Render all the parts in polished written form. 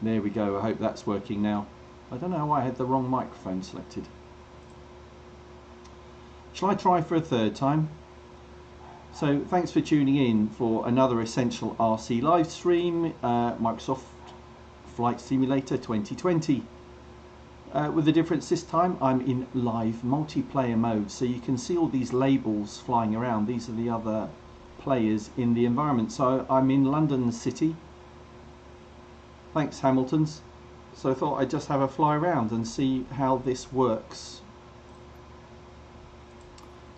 There we go. I hope that's working now. I don't know why I had the wrong microphone selected. Shall I try for a third time? So thanks for tuning in for another Essential RC live stream, Microsoft Flight Simulator 2020. With the difference this time, I'm in live multiplayer mode, so you can see all these labels flying around. These are the other players in the environment. So I'm in London City. Thanks, Hamiltons. So I thought I'd just have a fly around and see how this works.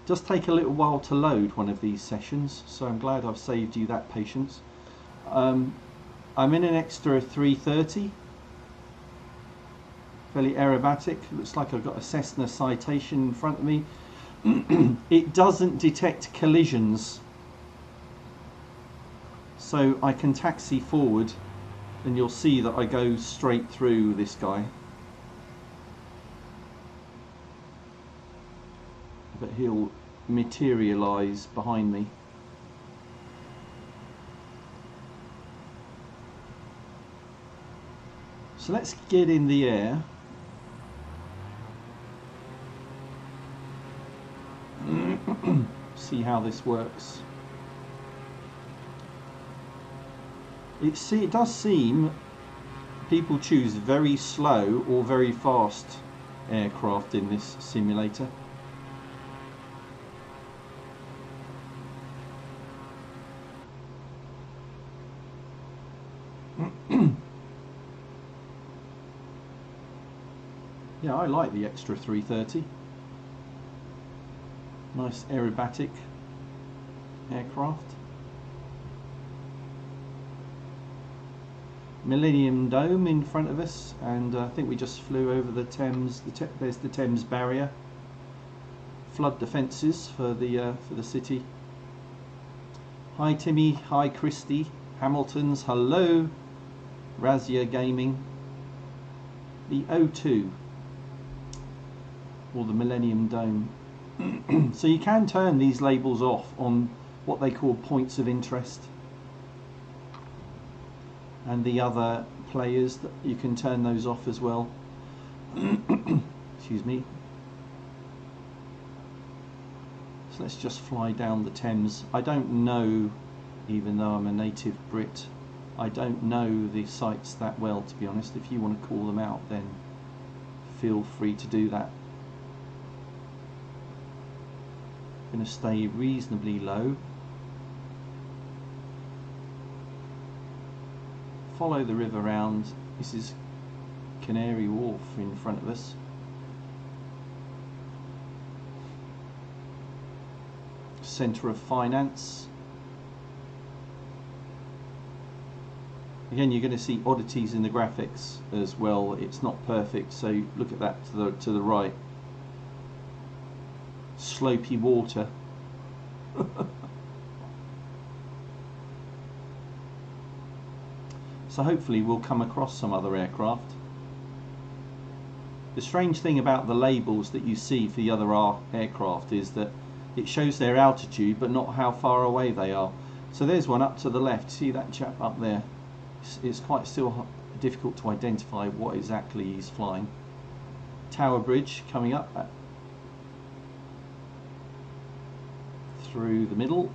Just take a little while to load one of these sessions, so I'm glad I've saved you that patience. I'm in an extra 330. Fairly aerobatic. Looks like I've got a Cessna Citation in front of me. It doesn't detect collisions, so I can taxi forward and you'll see that I go straight through this guy, but he'll materialize behind me. So let's get in the air. See how this works. It does seem people choose very slow or very fast aircraft in this simulator. Yeah, I like the extra 330. Nice aerobatic aircraft. Millennium Dome in front of us, and I think we just flew over the Thames. There's the Thames barrier. Flood defences for the city. Hi Timmy, hi Christy, Hamiltons, hello. Razia Gaming. The O2, or the Millennium Dome. So you can turn these labels off on what they call points of interest, and the other players, that you can turn those off as well. Excuse me. So let's just fly down the Thames. I don't know, even though I'm a native Brit, I don't know the sites that well, to be honest. If you want to call them out, then feel free to do that. Going to stay reasonably low. Follow the river round. This is Canary Wharf in front of us. Centre of finance. Again, you're going to see oddities in the graphics as well. It's not perfect, so look at that to the right. Slopey water. So hopefully we'll come across some other aircraft. The strange thing about the labels that you see for the other aircraft is that it shows their altitude but not how far away they are. So there's one up to the left. See that chap up there? It's quite still difficult to identify what exactly he's flying. Tower Bridge coming up through the middle.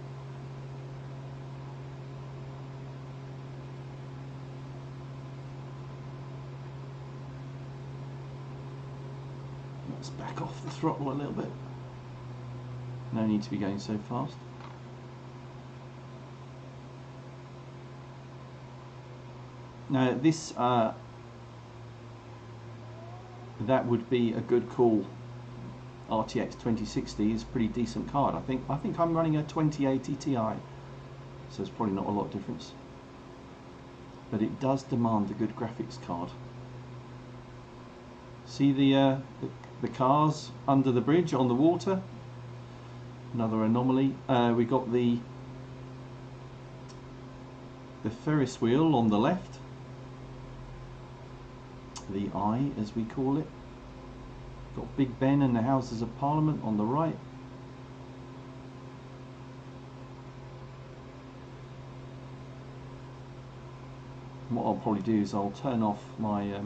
Let's back off the throttle a little bit. No need to be going so fast. Now this that would be a good call. RTX 2060 is a pretty decent card. I think I'm running a 2080 Ti, so it's probably not a lot of difference, but it does demand a good graphics card. See the cars under the bridge on the water? Another anomaly. We got the Ferris wheel on the left, the Eye as we call it. Got Big Ben and the Houses of Parliament on the right. what I'll probably do is I'll turn off my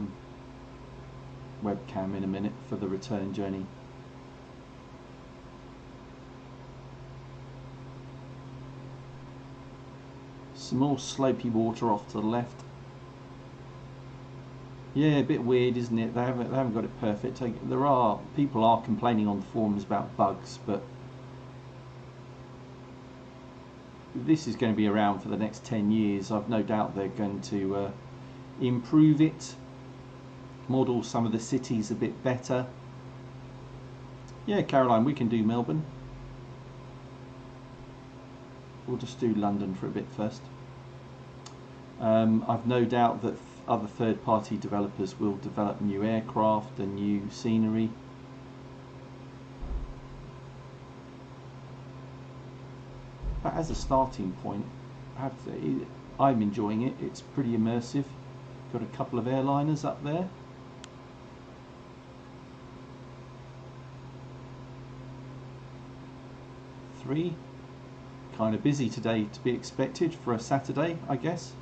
webcam in a minute for the return journey. Some more slopey water off to the left. Yeah, a bit weird, isn't it? They haven't got it perfect. People are complaining on the forums about bugs, but this is going to be around for the next 10 years. I've no doubt they're going to improve it, model some of the cities a bit better. Yeah, Caroline, we can do Melbourne. We'll just do London for a bit first. I've no doubt that other third-party developers will develop new aircraft and new scenery. But as a starting point, I'm enjoying it. It's pretty immersive. Got a couple of airliners up there. Three. Kind of busy today, to be expected for a Saturday, I guess.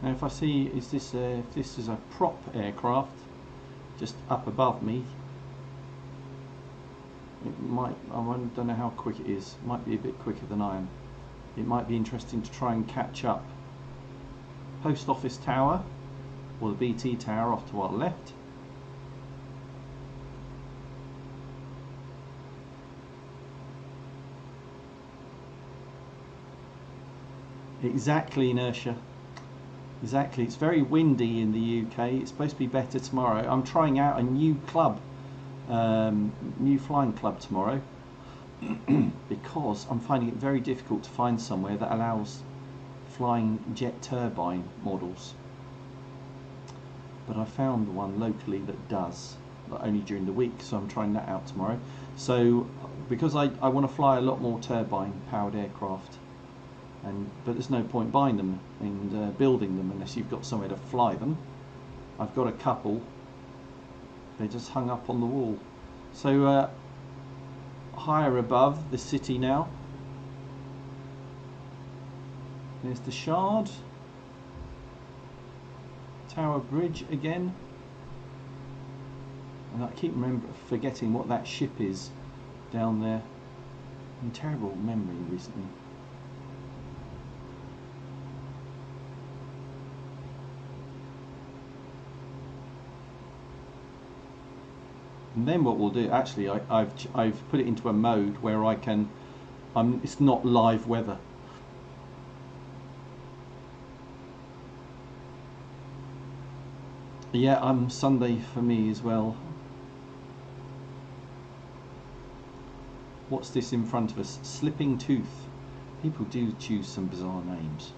Now if I see, if this is a prop aircraft just up above me, it might, I don't know how quick it is, it might be a bit quicker than I am. It might be interesting to try and catch up. Post Office Tower, or the BT Tower off to our left. Exactly, inertia. Exactly, it's very windy in the UK. It's supposed to be better tomorrow. I'm trying out a new club, new flying club tomorrow, because I'm finding it very difficult to find somewhere that allows flying jet turbine models. But I found one locally that does, but only during the week, so I'm trying that out tomorrow. So, because I want to fly a lot more turbine powered aircraft, but there's no point buying them and building them unless you've got somewhere to fly them. I've got a couple, they're just hung up on the wall. So higher above the city now, there's the Shard, Tower Bridge again, and I keep forgetting what that ship is down there. I'm terrible at memory recently. And then what we'll do, actually, I've put it into a mode where I can, it's not live weather. Yeah, Sunday for me as well. What's this in front of us? Slipping Tooth. People do choose some bizarre names.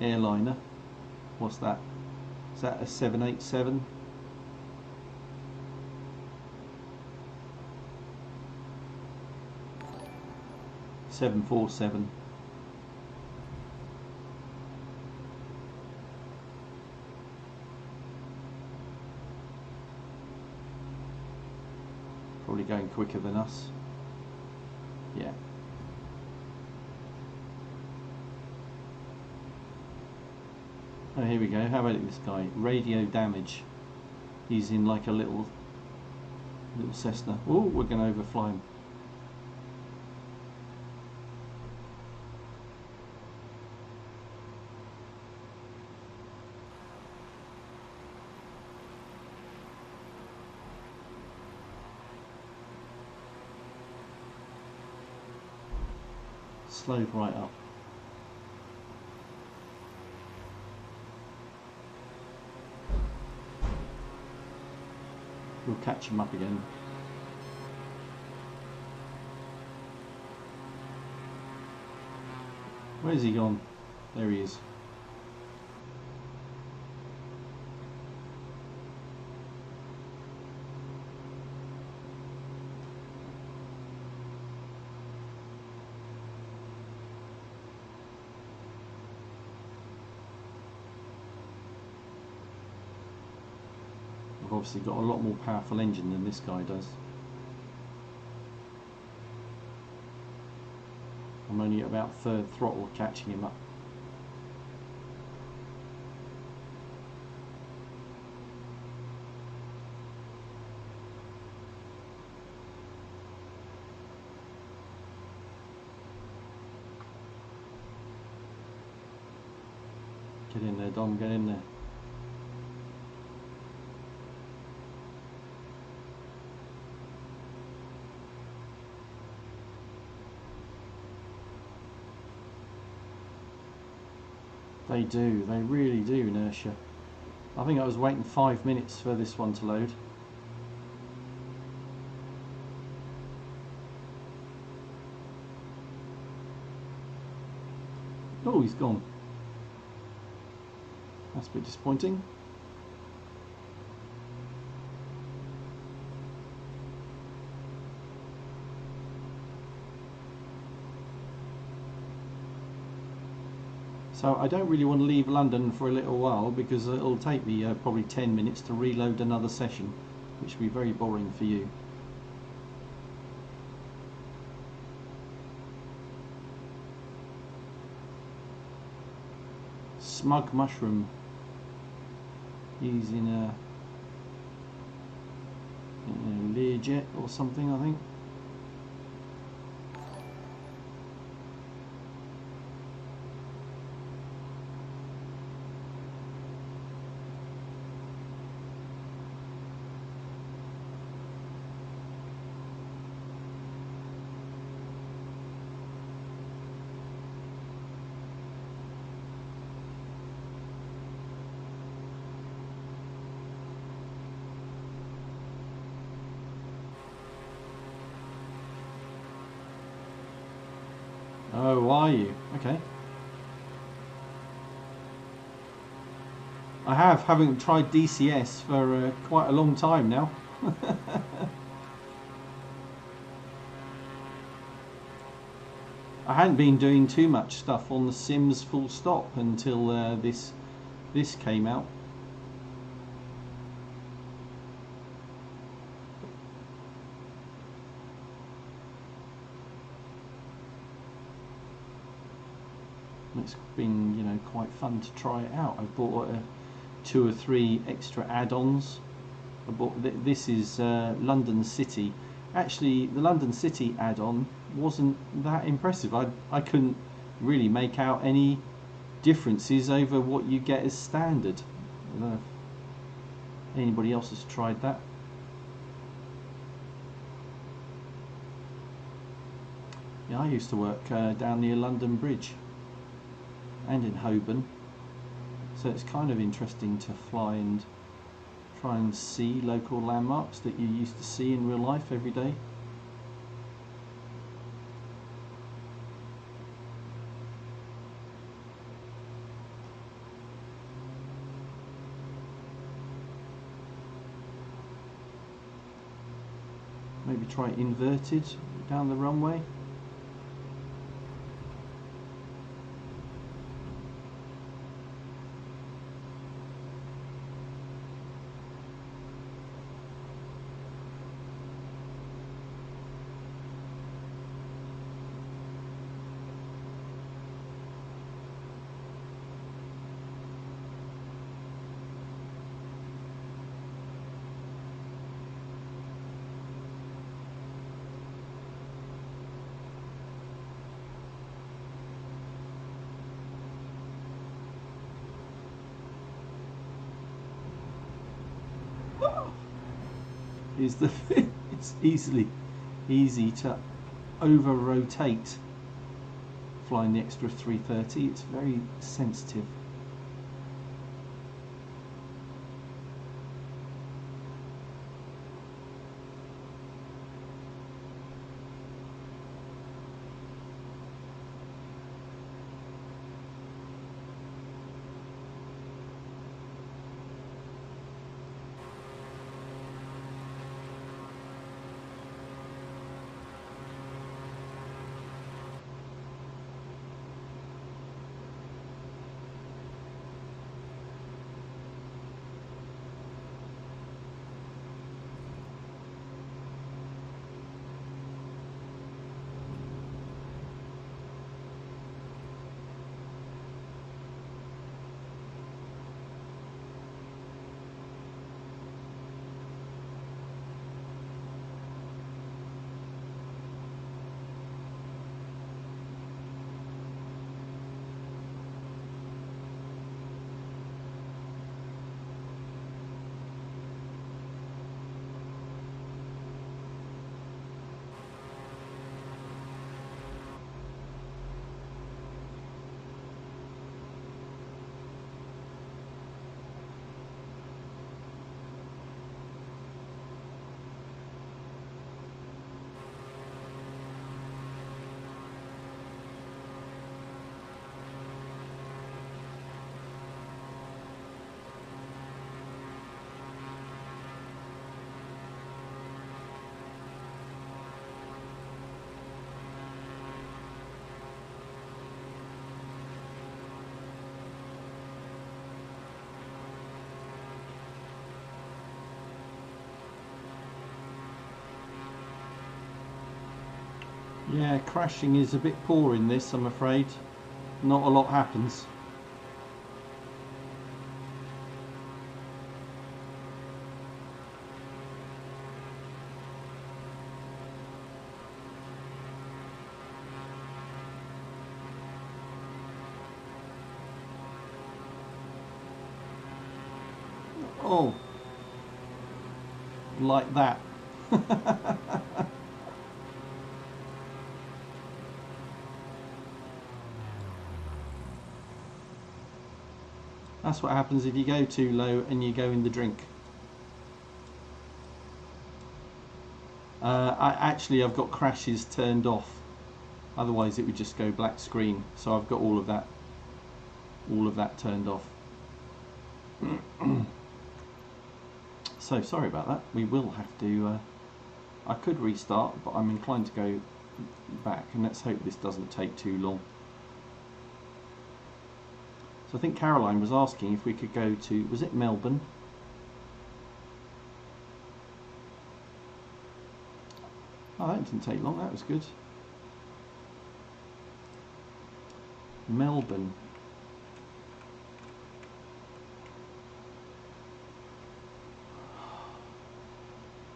Airliner. What's that? Is that a 787? (747). Probably going quicker than us. Yeah. Oh, here we go. How about this guy? Radio damage. He's in like a little Cessna. Oh, we're going to overfly him. Slowed right up. We'll catch him up again. Where's he gone? There he is. I've obviously got a lot more powerful engine than this guy does. I'm only at about third throttle catching him up. Get in there, Dom, get in there. They do, they really do, inertia. I think I was waiting 5 minutes for this one to load. Oh, he's gone. That's a bit disappointing. So I don't really want to leave London for a little while because it'll take me probably 10 minutes to reload another session, which will be very boring for you. Smug Mushroom. He's in a Learjet or something, I think. Oh, are you? Okay. I haven't tried DCS for quite a long time now. I hadn't been doing too much stuff on the Sims full stop until this came out. It's been, you know, quite fun to try it out. I've bought 2 or 3 extra add-ons. I bought this is London City. Actually, the London City add-on wasn't that impressive. I couldn't really make out any differences over what you get as standard. I don't know if anybody else has tried that. Yeah, I used to work down near London Bridge and in Holborn, so it's kind of interesting to fly and try and see local landmarks that you used to see in real life every day. Maybe try inverted down the runway. Is the it's easy to over rotate flying the extra 330. It's very sensitive. Yeah, crashing is a bit poor in this, I'm afraid. Not a lot happens. Oh, like that. That's what happens if you go too low and you go in the drink. I've got crashes turned off. Otherwise it would just go black screen. So I've got all of that turned off. So sorry about that. We will have to, I could restart, but I'm inclined to go back, and let's hope this doesn't take too long. So I think Caroline was asking if we could go to, was it Melbourne? Oh, that didn't take long, that was good. Melbourne.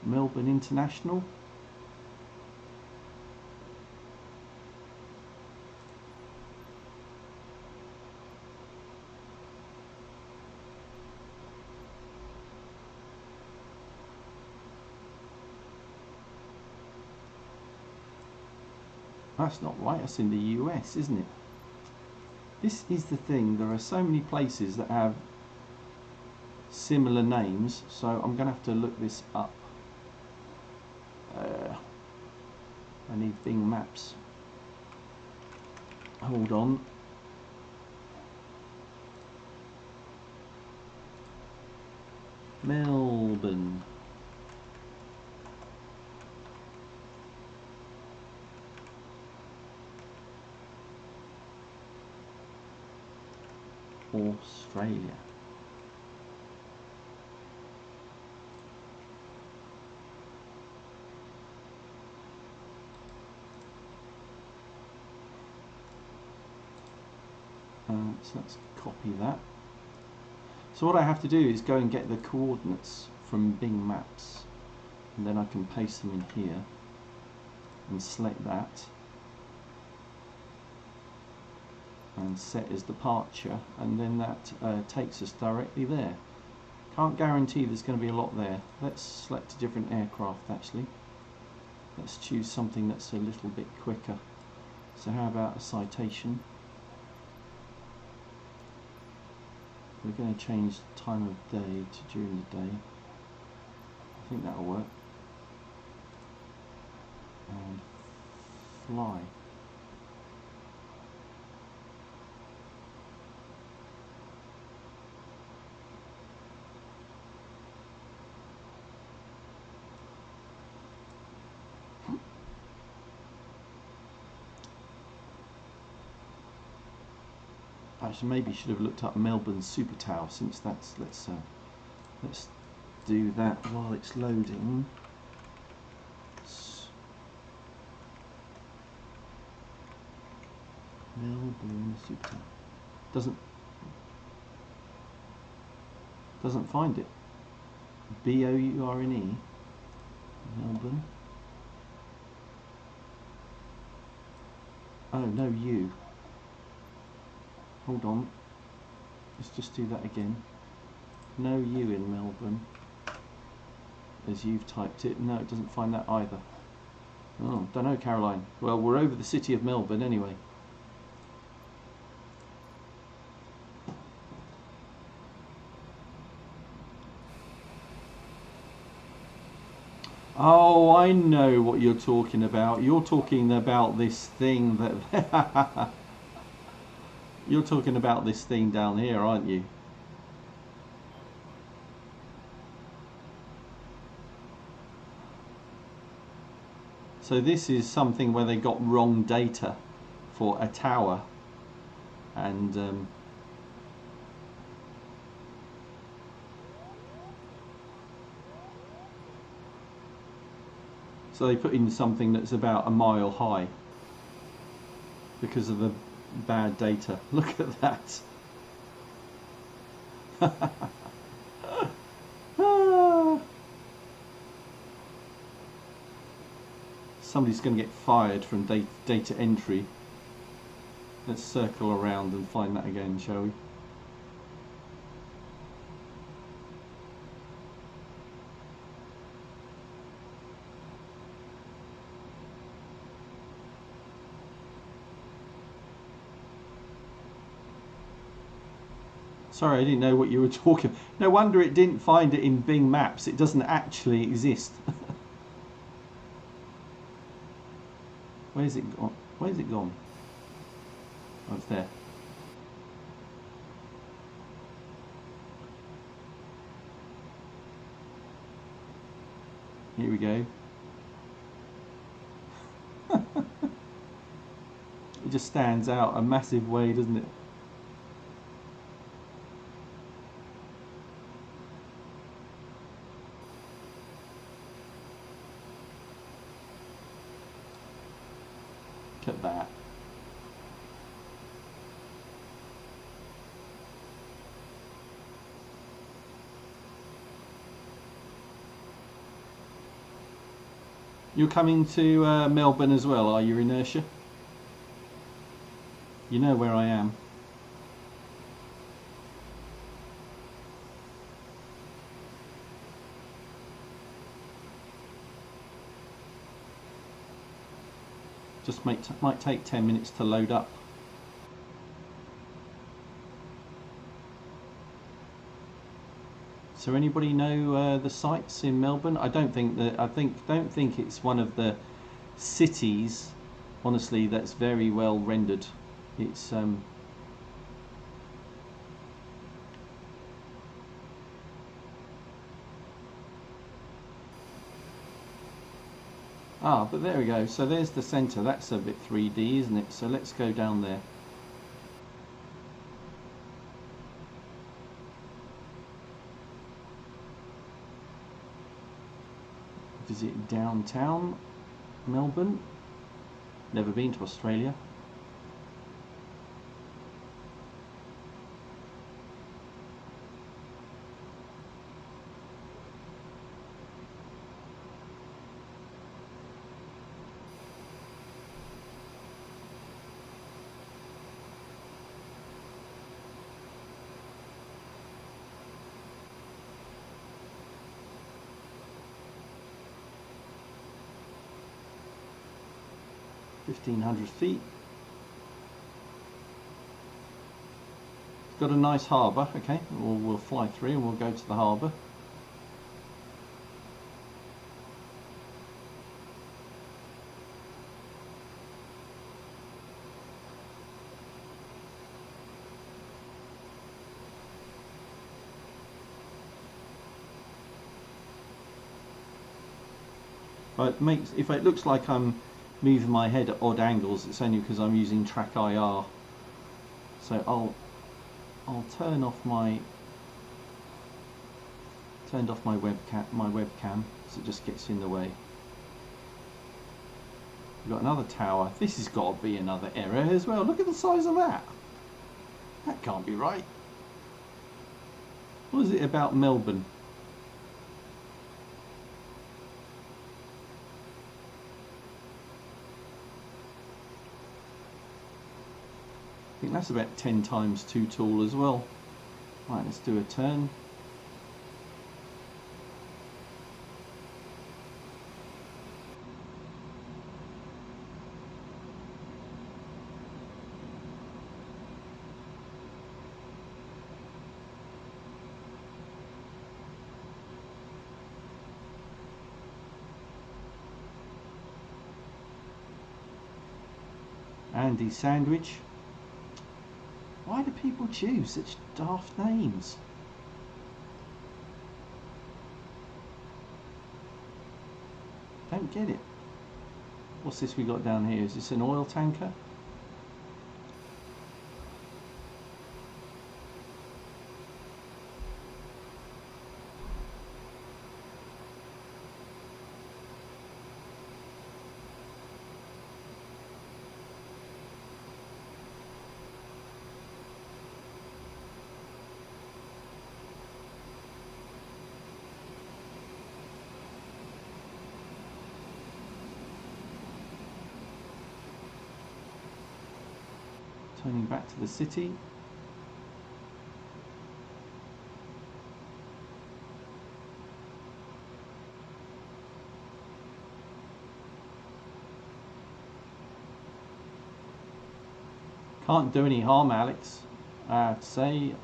Melbourne International. That's not right, that's in the US, isn't it? This is the thing, there are so many places that have similar names, so I'm going to have to look this up. I need Bing Maps. Hold on. Melbourne. Australia. So let's copy that. So what I have to do is go and get the coordinates from Bing Maps, and then I can paste them in here and select that and set as departure, and then that takes us directly there. Can't guarantee there's going to be a lot there. Let's select a different aircraft actually. Let's choose something that's a little bit quicker. So how about a citation? We're going to change the time of day to during the day. I think that'll work. And fly. Actually, maybe should have looked up Melbourne Super Tower, since that's let's do that while it's loading. Melbourne Super Tower doesn't find it. Bourne, Melbourne. Oh no, U. Hold on, let's just do that again. No U in Melbourne, as you've typed it. No, it doesn't find that either. Oh, don't know, Caroline. Well, we're over the city of Melbourne anyway. Oh, I know what you're talking about. You're talking about this thing that... You're talking about this thing down here, aren't you? So this is something where they got wrong data for a tower, and so they put in something that's about a mile high. because of the bad data. Look at that. Somebody's going to get fired from data entry. Let's circle around and find that again, shall we? Sorry, I didn't know what you were talking. No wonder it didn't find it in Bing Maps. It doesn't actually exist. Where's it gone? Where's it gone? Oh, it's there. Here we go. It just stands out a massive way, doesn't it? Look at that. You're coming to Melbourne as well, are you, Inertia? You know where I am. Just might take 10 minutes to load up. So anybody know the sites in Melbourne? I don't think that. Don't think it's one of the cities. Honestly, that's very well rendered. It's but there we go. So there's the centre. That's a bit 3D, isn't it? So let's go down there. Visit downtown Melbourne. Never been to Australia. $1,500 feet. It's got a nice harbour. Okay, we'll fly through and we'll go to the harbour. But if it looks like I'm moving my head at odd angles, it's only because I'm using track IR. So I'll turn off my webcam so it just gets in the way. We've got another tower. This has got to be another error as well. Look at the size of that. That can't be right. What is it about Melbourne? I think that's about 10 times too tall as well. Right, let's do a turn. Andy Sandwich. Why do people choose such daft names? Don't get it. What's this we got down here? Is this an oil tanker? Turning back to the city. Can't do any harm, Alex. I have to say.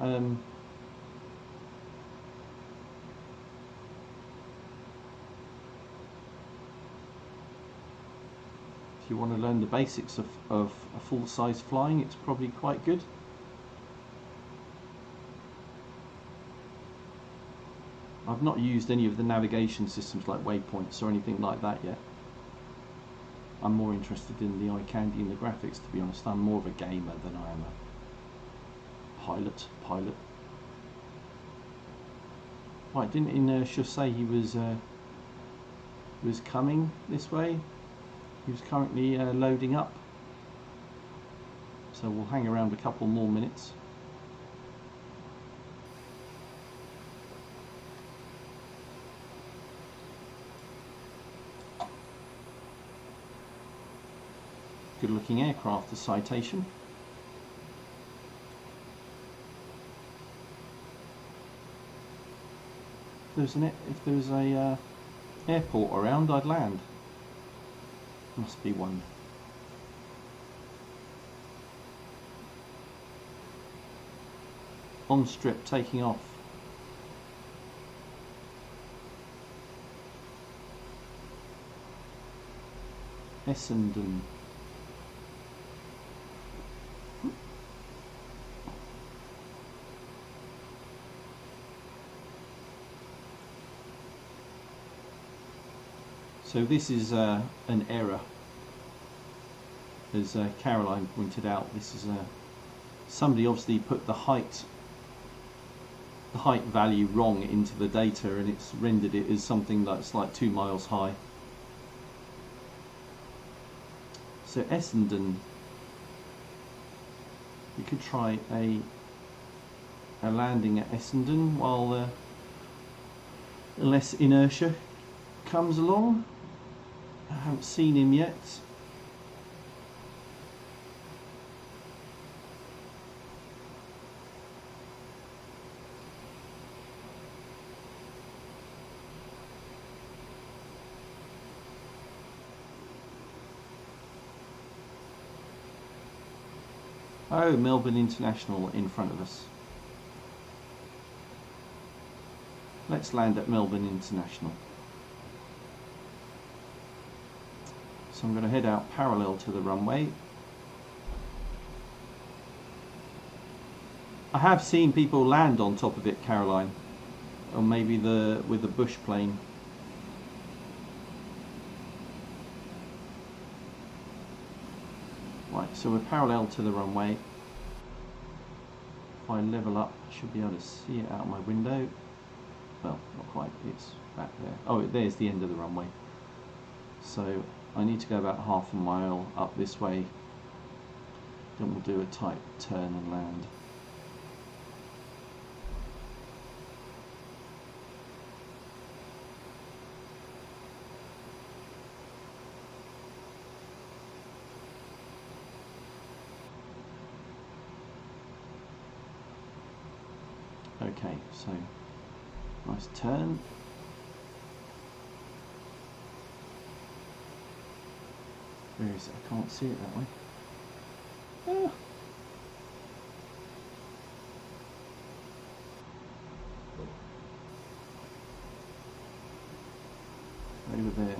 If you want to learn the basics of a full-size flying, it's probably quite good. I've not used any of the navigation systems like waypoints or anything like that yet. I'm more interested in the eye candy and the graphics, to be honest. I'm more of a gamer than I am a pilot. Right, didn't Inertia say he was coming this way? He was currently loading up. So we'll hang around a couple more minutes. Good looking aircraft, the Citation. If there's a airport around, I'd land. Must be one. On strip, taking off. Essendon. So this is an error, as Caroline pointed out. This is somebody obviously put the height value wrong into the data, and it's rendered it as something that's like 2 miles high. So Essendon, we could try a landing at Essendon while unless Inertia comes along. I haven't seen him yet. Oh, Melbourne International in front of us. Let's land at Melbourne International. So I'm going to head out parallel to the runway. I have seen people land on top of it, Caroline, or maybe with the bush plane. Right, so we're parallel to the runway. If I level up, I should be able to see it out my window. Well, not quite, it's back there. Oh, there's the end of the runway. So I need to go about half a mile up this way, then we'll do a tight turn and land. Okay, so nice turn. Where is it? I can't see it that way. Ah. Over there.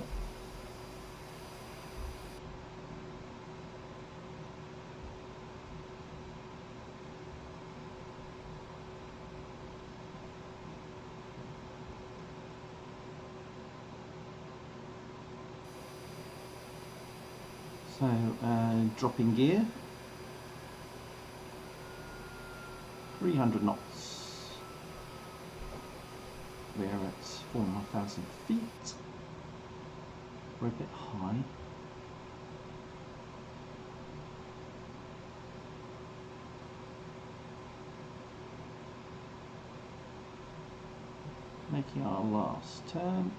So, dropping gear, 300 knots. We're at 4,500 feet. We're a bit high. Making our last turn.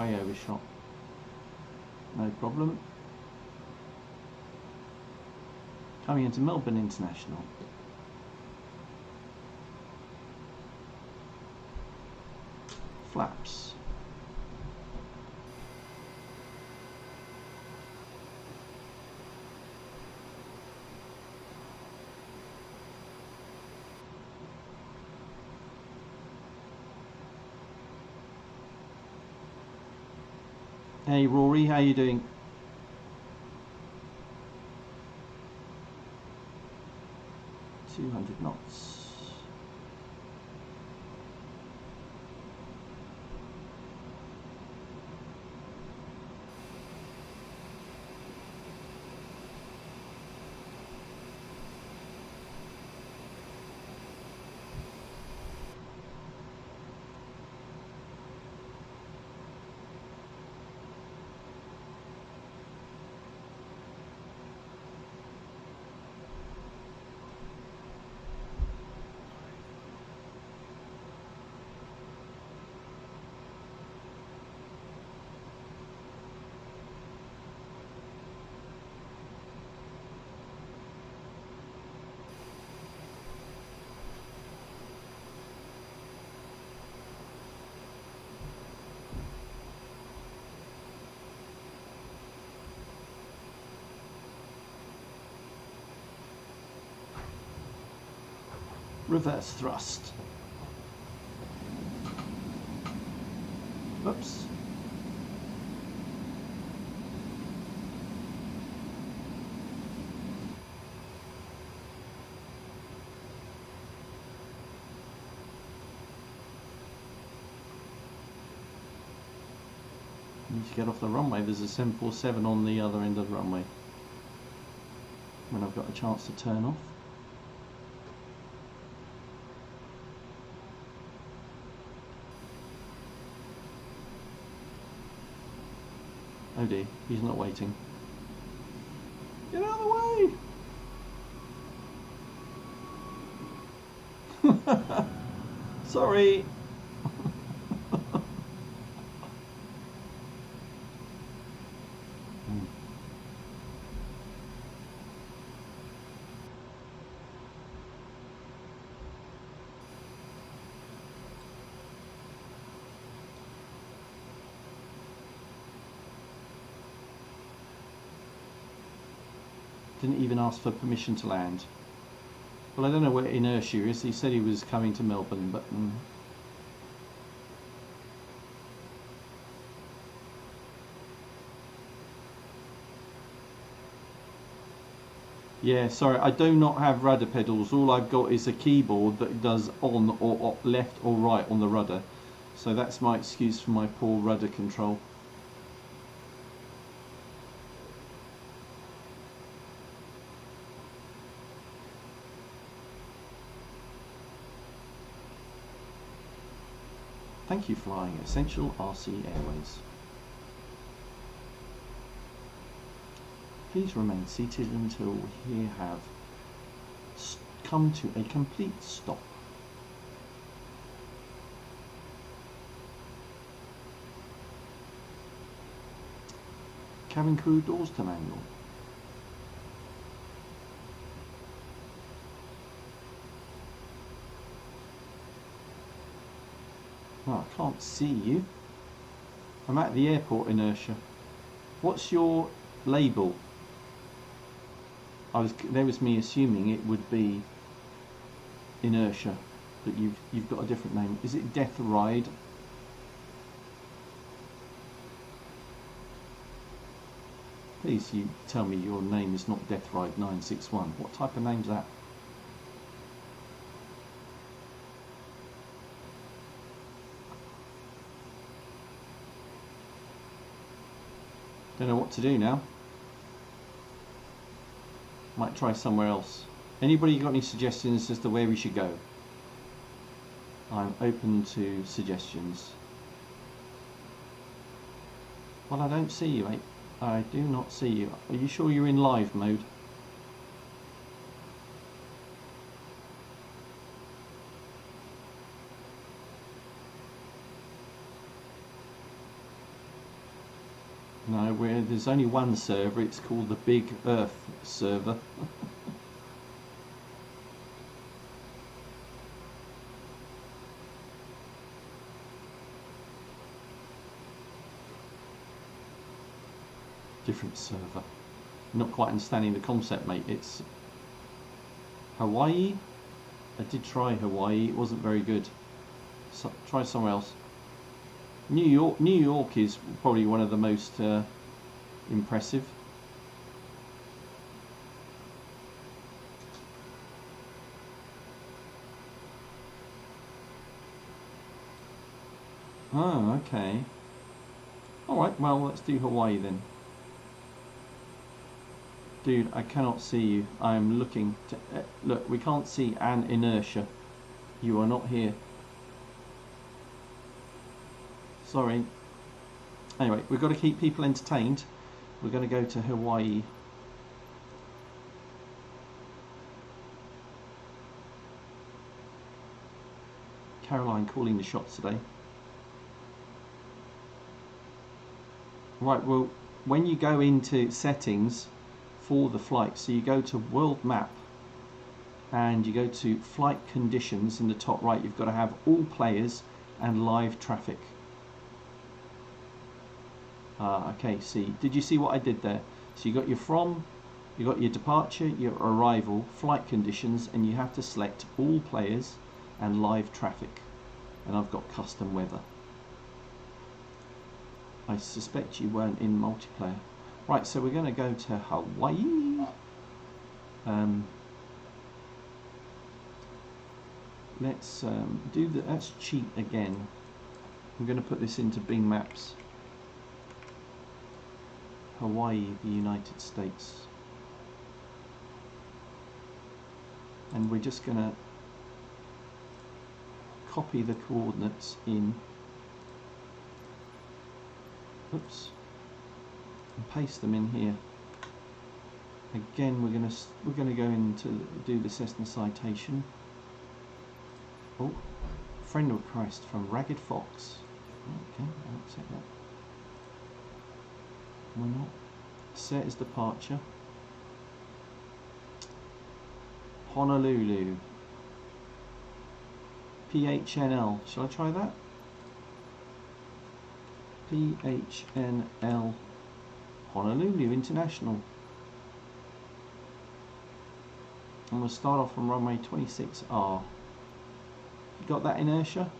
way overshot. No problem. Coming into Melbourne International. Flaps. Hey Rory, how you doing? .200 knots. Reverse thrust. Oops. Need to get off the runway. There's a 747 on the other end of the runway. When I've got a chance to turn off. Oh dear, he's not waiting. Get out of the way! Sorry! Didn't even ask for permission to land. Well, I don't know where inertia is. He said he was coming to Melbourne, but yeah, sorry, I do not have rudder pedals. All I've got is a keyboard that does on or left or right on the rudder. So that's my excuse for my poor rudder control. Thank you, Flying Essential RC Airways. Please remain seated until we have come to a complete stop. Cabin crew doors to manual. Oh, I can't see you. I'm at the airport, Inertia. What's your label? There was me assuming it would be Inertia, but you've got a different name. Is it Death Ride? Please, you tell me your name is not Death Ride 961. What type of name's that? Don't know what to do now. Might try somewhere else. Anybody got any suggestions as to where we should go? I'm open to suggestions. Well, I don't see you, mate. I do not see you. Are you sure you're in live mode? No, there's only one server. It's called the Big Earth server. Different server. Not quite understanding the concept, mate. It's Hawaii. I did try Hawaii. It wasn't very good. So, try somewhere else. New York is probably one of the most impressive. Oh, okay. Alright, well, let's do Hawaii then. Dude, I cannot see you. I'm looking to... look, we can't see an inertia. You are not here. Sorry. Anyway, we've got to keep people entertained. We're going to go to Hawaii. Caroline calling the shots today. Right, well, when you go into settings for the flight, so you go to world map and you go to flight conditions in the top right, you've got to have all players and live traffic. Okay, see, did you see what I did there? So you got your from, you got your departure, your arrival, flight conditions, and you have to select all players and live traffic. And I've got custom weather. I suspect you weren't in multiplayer. Right, so we're going to go to Hawaii. Let's do the, let's cheat again. I'm going to put this into Bing Maps. Hawaii, the United States. And we're just going to copy the coordinates in. Oops. And paste them in here. Again, we're gonna go into do the Cessna citation. Oh, friend request from Ragged Fox. Okay, I'll accept that. Why not? Set as departure. Honolulu. PHNL. Shall I try that? PHNL. Honolulu International. And we'll start off from runway 26R. You got that inertia?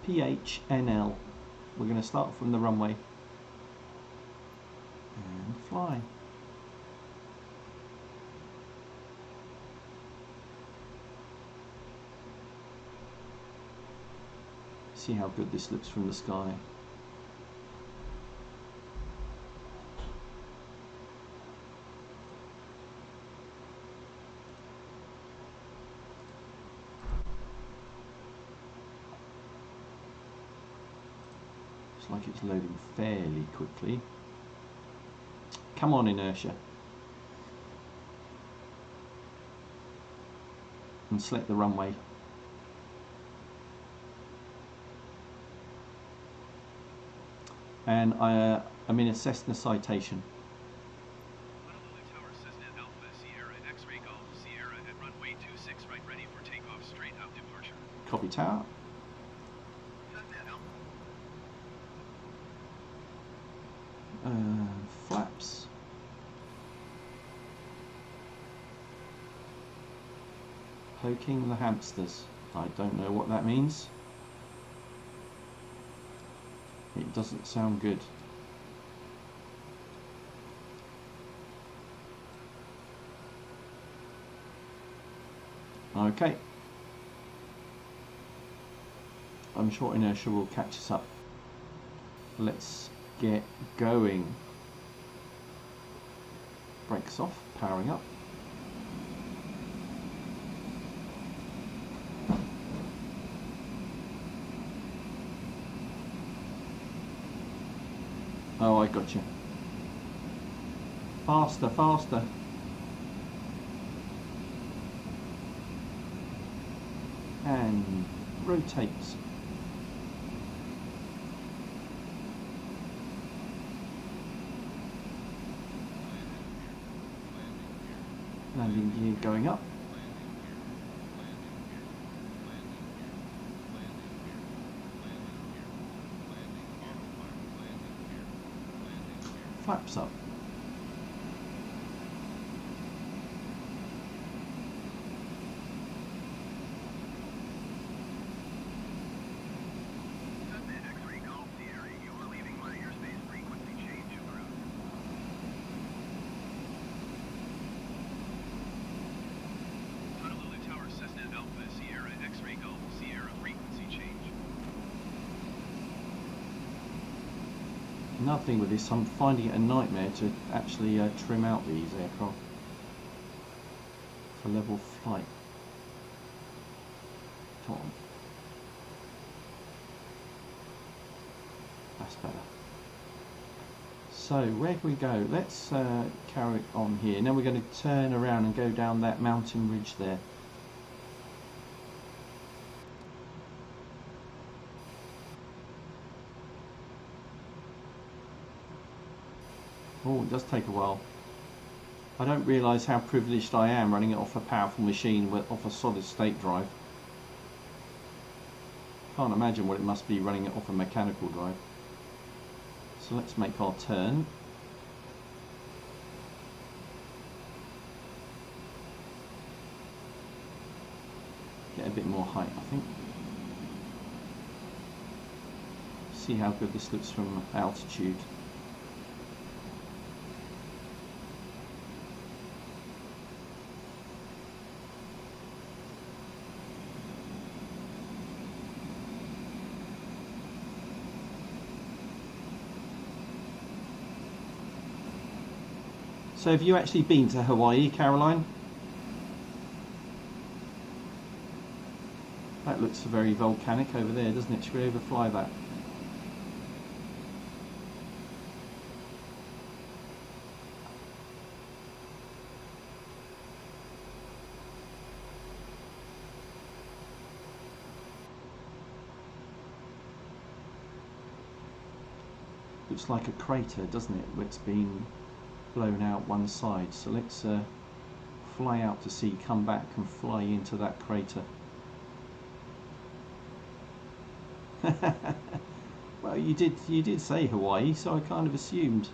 PHNL. We're going to start from the runway and fly. See how good this looks from the sky. Like it's loading fairly quickly. Come on, inertia. And select the runway. And I'm in a Cessna citation. Honolulu Tower, Cessna Alpha, Sierra, X-ray Golf, Sierra at runway 26 right, ready for takeoff, straight out departure. Copy tower. Flaps. Poking the hamsters. I don't know what that means. It doesn't sound good. Okay. I'm sure inertia will catch us up. Let's get going. Brakes off, powering up. Oh, I got you. Faster, faster. And rotate. Landing gear going up. Flaps up. Another thing with this, I'm finding it a nightmare to actually trim out these aircraft for level flight. Come on. That's better. So where can we go? Let's carry on here. Now we're going to turn around and go down that mountain ridge there. Oh, it does take a while. I don't realise how privileged I am running it off a powerful machine off a solid state drive. Can't imagine what it must be running it off a mechanical drive. So let's make our turn. Get a bit more height, I think. See how good this looks from altitude. So have you actually been to Hawaii, Caroline? That looks very volcanic over there, doesn't it? Should we overfly that? Looks like a crater, doesn't it? It's been blown out one side, so let's fly out to sea, come back and fly into that crater. Well, you did say Hawaii, so I kind of assumed.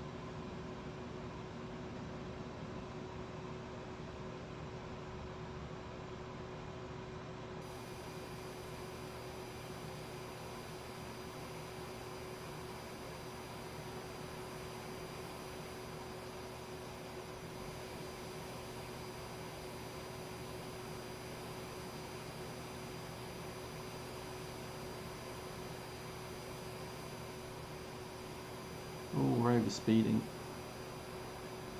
Oh, we're over speeding.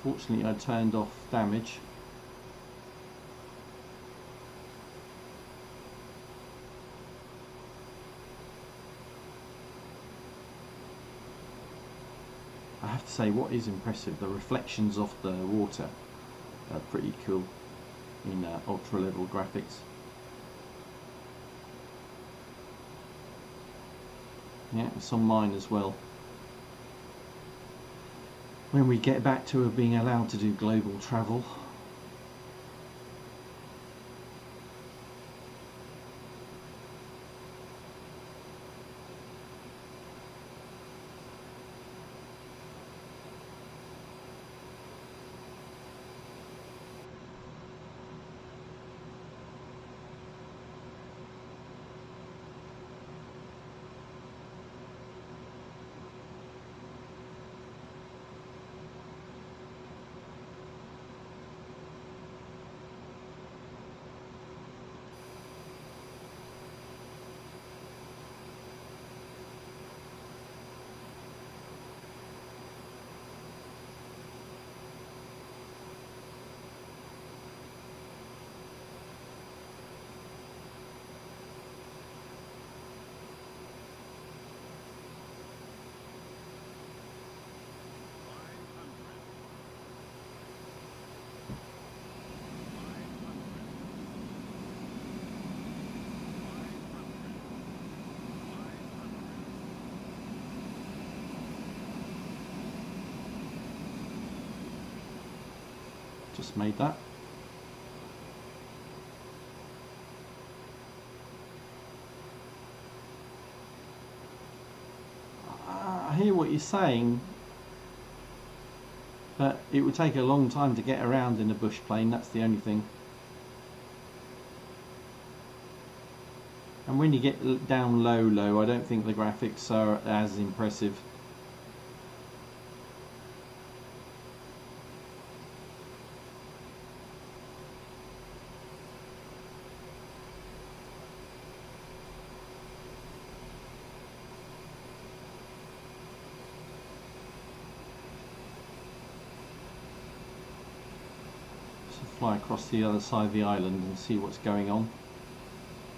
Fortunately I turned off damage. I have to say, what is impressive, the reflections off the water are pretty cool in ultra level graphics. Yeah, it's on mine as well. When we get back to being allowed to do global travel. Just made that. hear what you're saying, but it would take a long time to get around in a bush plane, that's the only thing. And when you get down low, I don't think the graphics are as impressive. Fly across the other side of the island and see what's going on,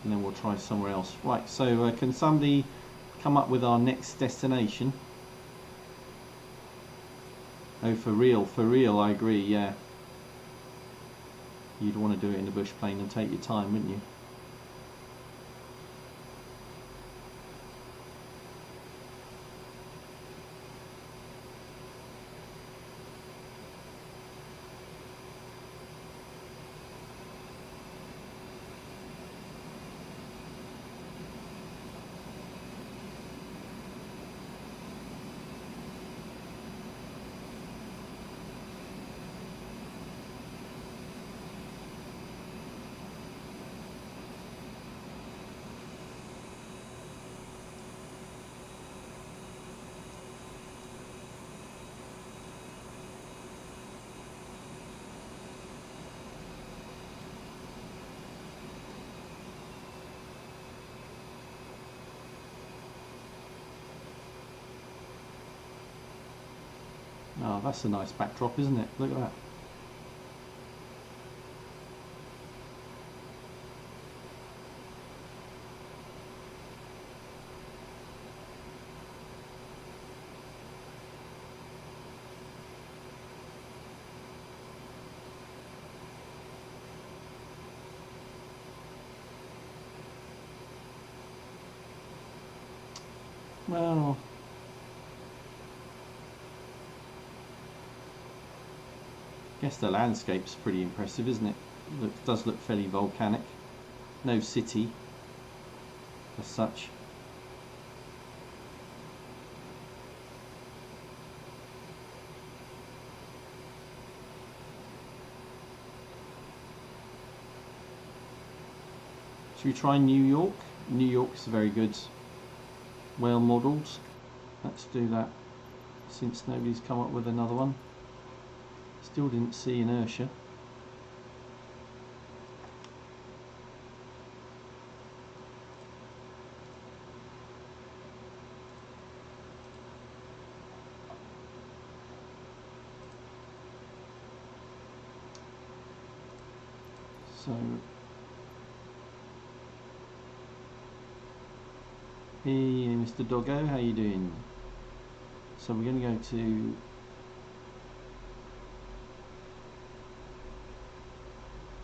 and then we'll try somewhere else. Right, so can somebody come up with our next destination? Oh, for real, I agree, yeah. You'd want to do it in a bush plane and take your time, wouldn't you? Oh, that's a nice backdrop, isn't it? Look at that. Well, I guess the landscape's pretty impressive, isn't it? Does look fairly volcanic. No city as such. Should we try New York? New York's very good. Well modelled. Let's do that, since nobody's come up with another one. Still didn't see inertia. So hey Mr. Doggo, how you doing? So we're going to go to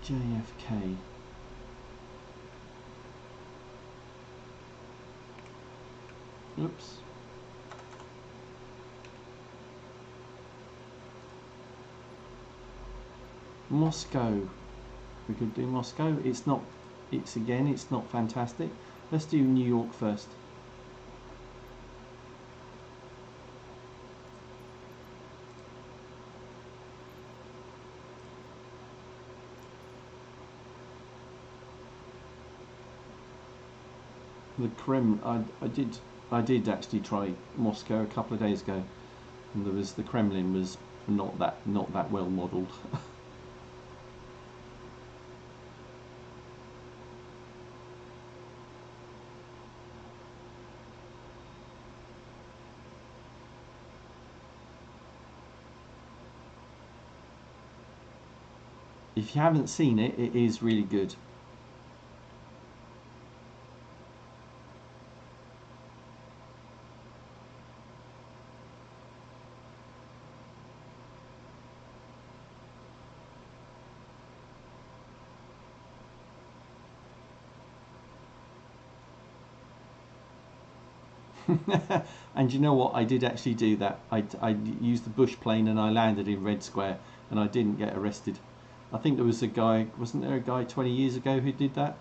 JFK. Oops. Moscow. We could do Moscow. It's not fantastic. Let's do New York first. The Kremlin, I did actually try Moscow a couple of days ago, and the Kremlin was not that well modelled. If you haven't seen it, it is really good. And you know what, I did actually do that. I used the bush plane and I landed in Red Square and I didn't get arrested. I think there was a guy, wasn't there a guy 20 years ago who did that?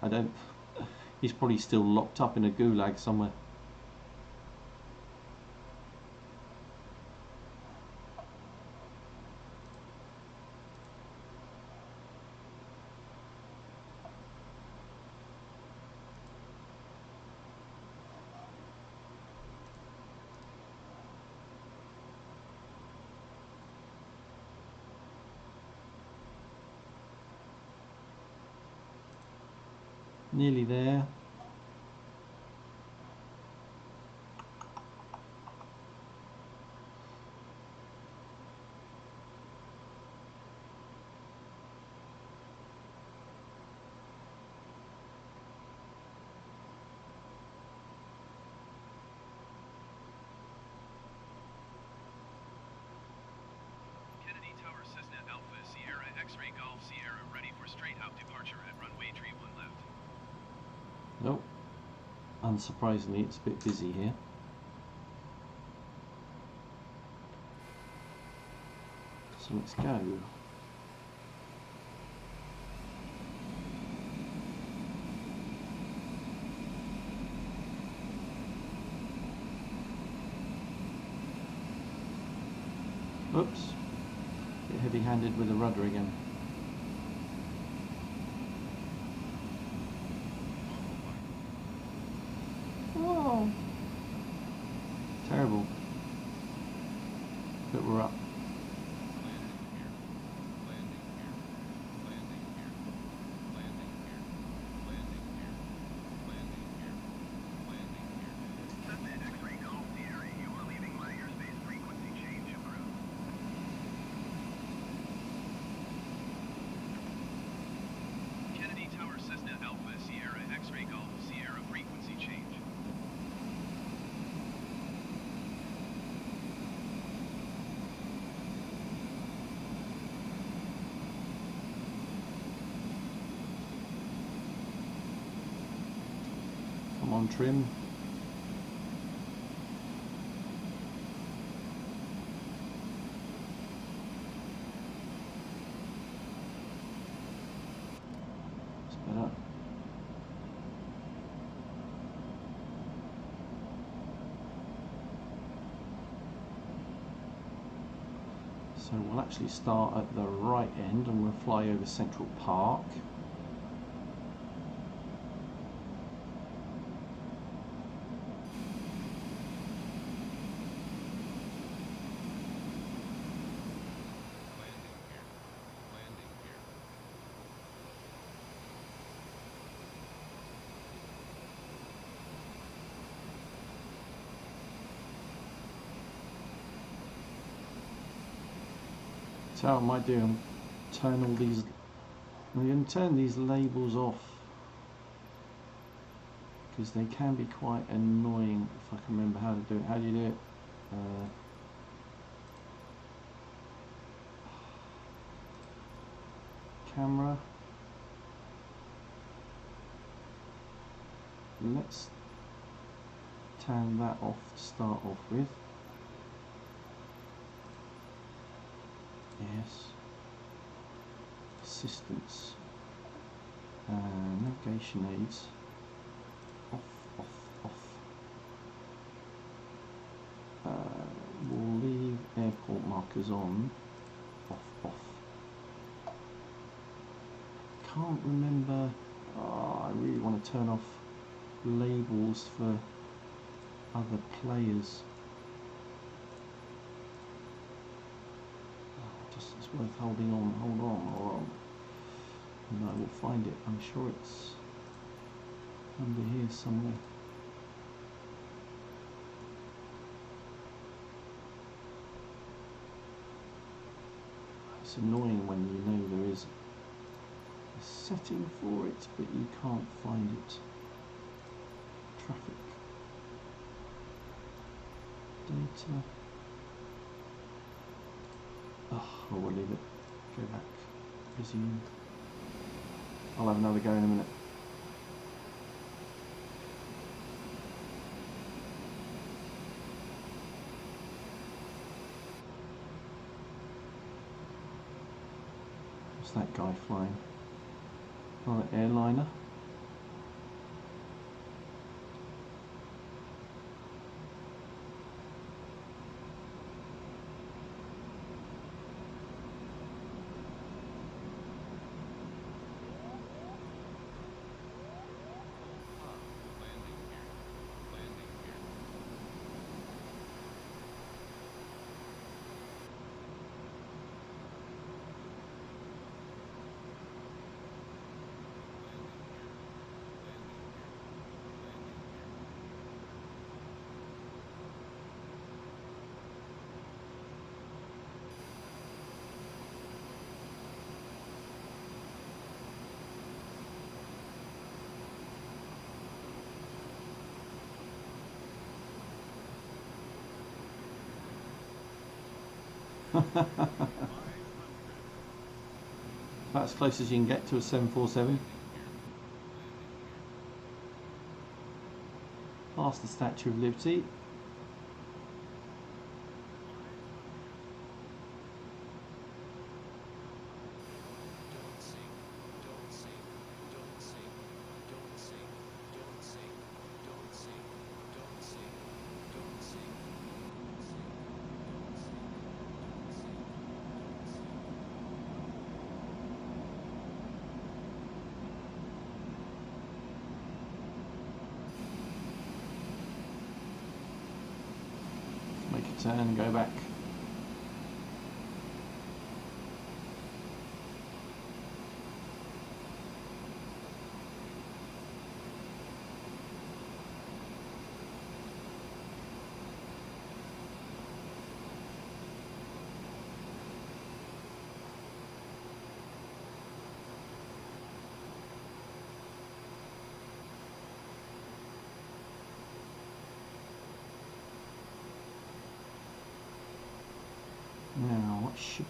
He's probably still locked up in a gulag somewhere. Nearly there. Kennedy Tower Cessna Alpha Sierra X-Ray Golf Sierra ready for straight out departure at runway 31 left. Nope. Unsurprisingly, it's a bit busy here. So let's go. Oops. Bit heavy-handed with the rudder again. Oh, terrible. But we're up. Cessna X-Ray Golf Sierra, you are leaving my airspace frequency change approved. Kennedy Tower Cessna Alpha Sierra X-Ray Golf Sierra frequency change. Come on, trim. It's better. So we'll actually start at the right end and we'll fly over Central Park. So what I might do, turn all these. I'm going to turn these labels off because they can be quite annoying. If I can remember how to do it. How do you do it? Camera. Let's turn that off to start off with. Yes. Assistance. Navigation aids. Off, off, off. We'll leave airport markers on. Off, off. Can't remember. Oh, I really want to turn off labels for other players. It's worth holding on, hold on. And I will find it. I'm sure it's under here somewhere. It's annoying when you know there is a setting for it, but you can't find it. Traffic. Data. Oh, I will leave it. Go back. Resume. I'll have another go in a minute. What's that guy flying? Oh, an airliner. About as close as you can get to a 747. Past the Statue of Liberty. Make a turn and go back. Now, what should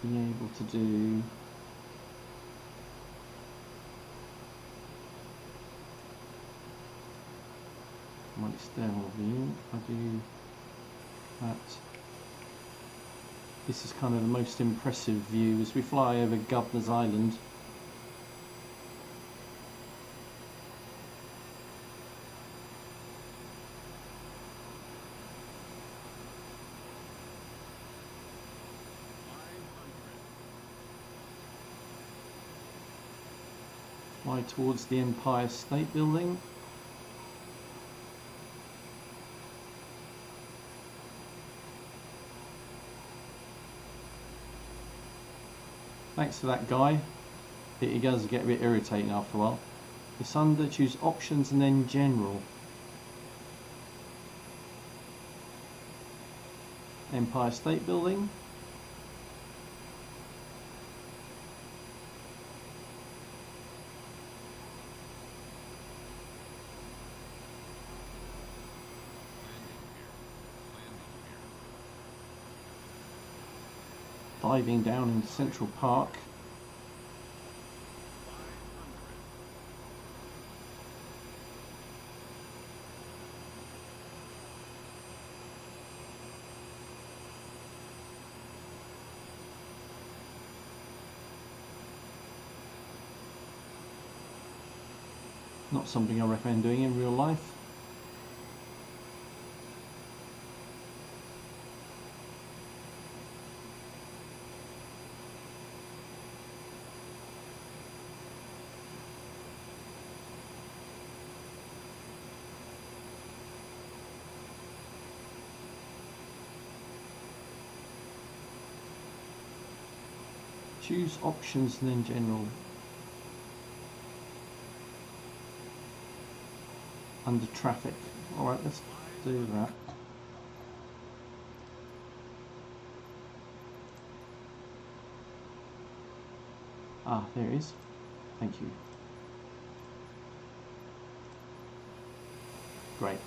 be able to do? My external view, I do that. This is kind of the most impressive view as we fly over Governor's Island. Fly towards the Empire State Building. Thanks for that, Guy. It does get a bit irritating after a while. It's under, choose options and then general. Empire State Building. Diving down into Central Park. Not something I recommend doing in real life. Choose options and then general. Under traffic. Alright, let's do that. Ah, there it is. Thank you. Great.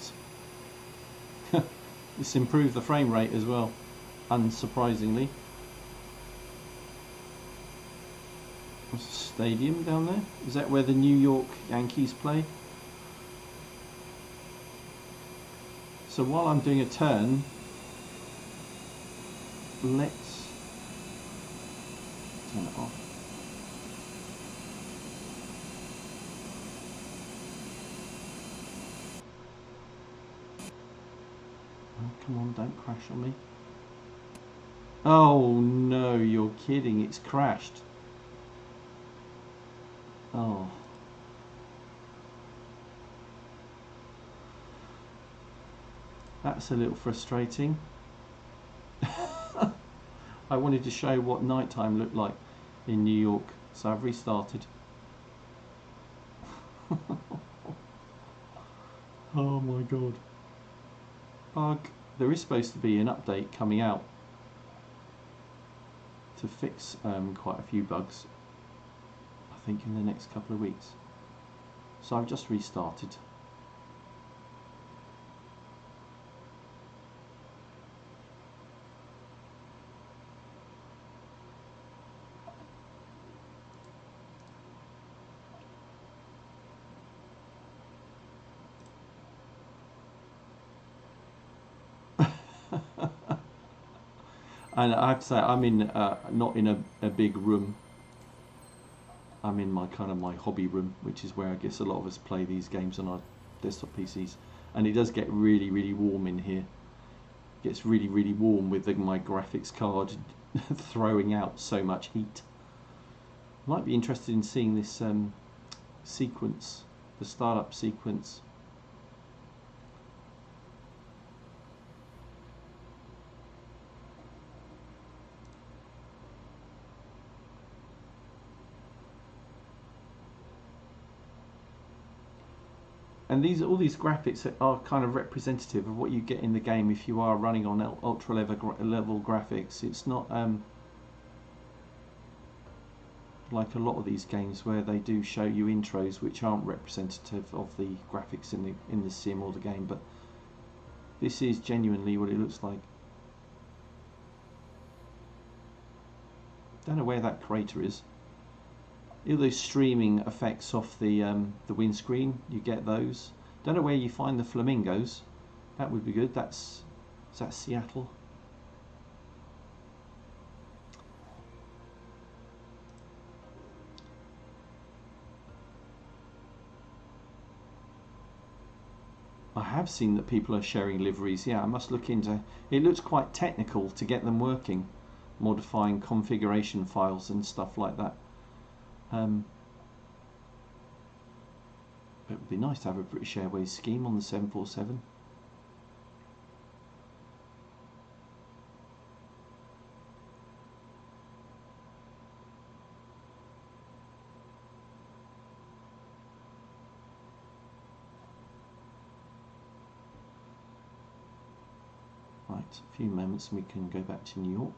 This improved the frame rate as well, unsurprisingly. There's a stadium down there. Is that where the New York Yankees play? So while I'm doing a turn, let's turn it off. Oh, come on, don't crash on me. Oh no, you're kidding, it's crashed. Oh. That's a little frustrating. I wanted to show what nighttime looked like in New York, so I've restarted. Oh my god. Bug. There is supposed to be an update coming out to fix quite a few bugs, I think in the next couple of weeks. So I've just restarted. And I have to say, I'm in not in a big room. I'm in my kind of my hobby room, which is where I guess a lot of us play these games on our desktop PCs. And it does get really, really warm in here. It gets really, really warm with my graphics card throwing out so much heat. Might be interested in seeing this sequence, the startup sequence. And all these graphics are kind of representative of what you get in the game if you are running on ultra level graphics. It's not like a lot of these games where they do show you intros which aren't representative of the graphics in the sim or the game, but this is genuinely what it looks like. Don't know where that crater is. All those streaming effects off the windscreen, you get those. Don't know where you find the flamingos. That would be good. Is that Seattle? I have seen that people are sharing liveries. Yeah, I must look into. It looks quite technical to get them working, modifying configuration files and stuff like that. It would be nice to have a British Airways scheme on the 747. Right, a few moments and we can go back to New York.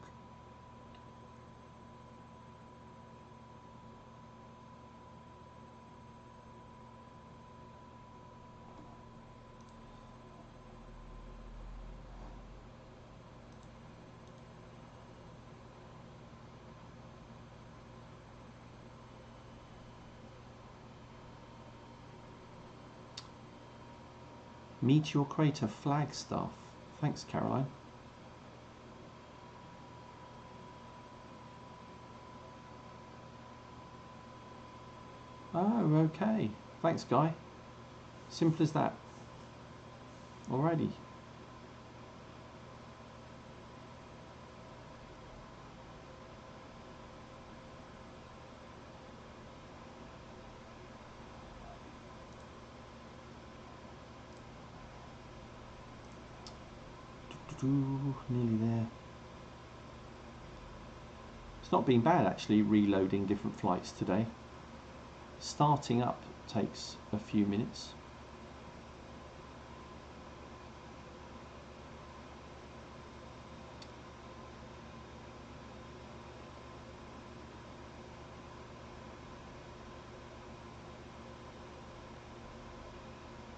Meteor Crater Flagstaff. Thanks, Caroline. Oh, okay. Thanks, Guy. Simple as that. Alrighty. Nearly there. It's not been bad actually reloading different flights today. Starting up takes a few minutes.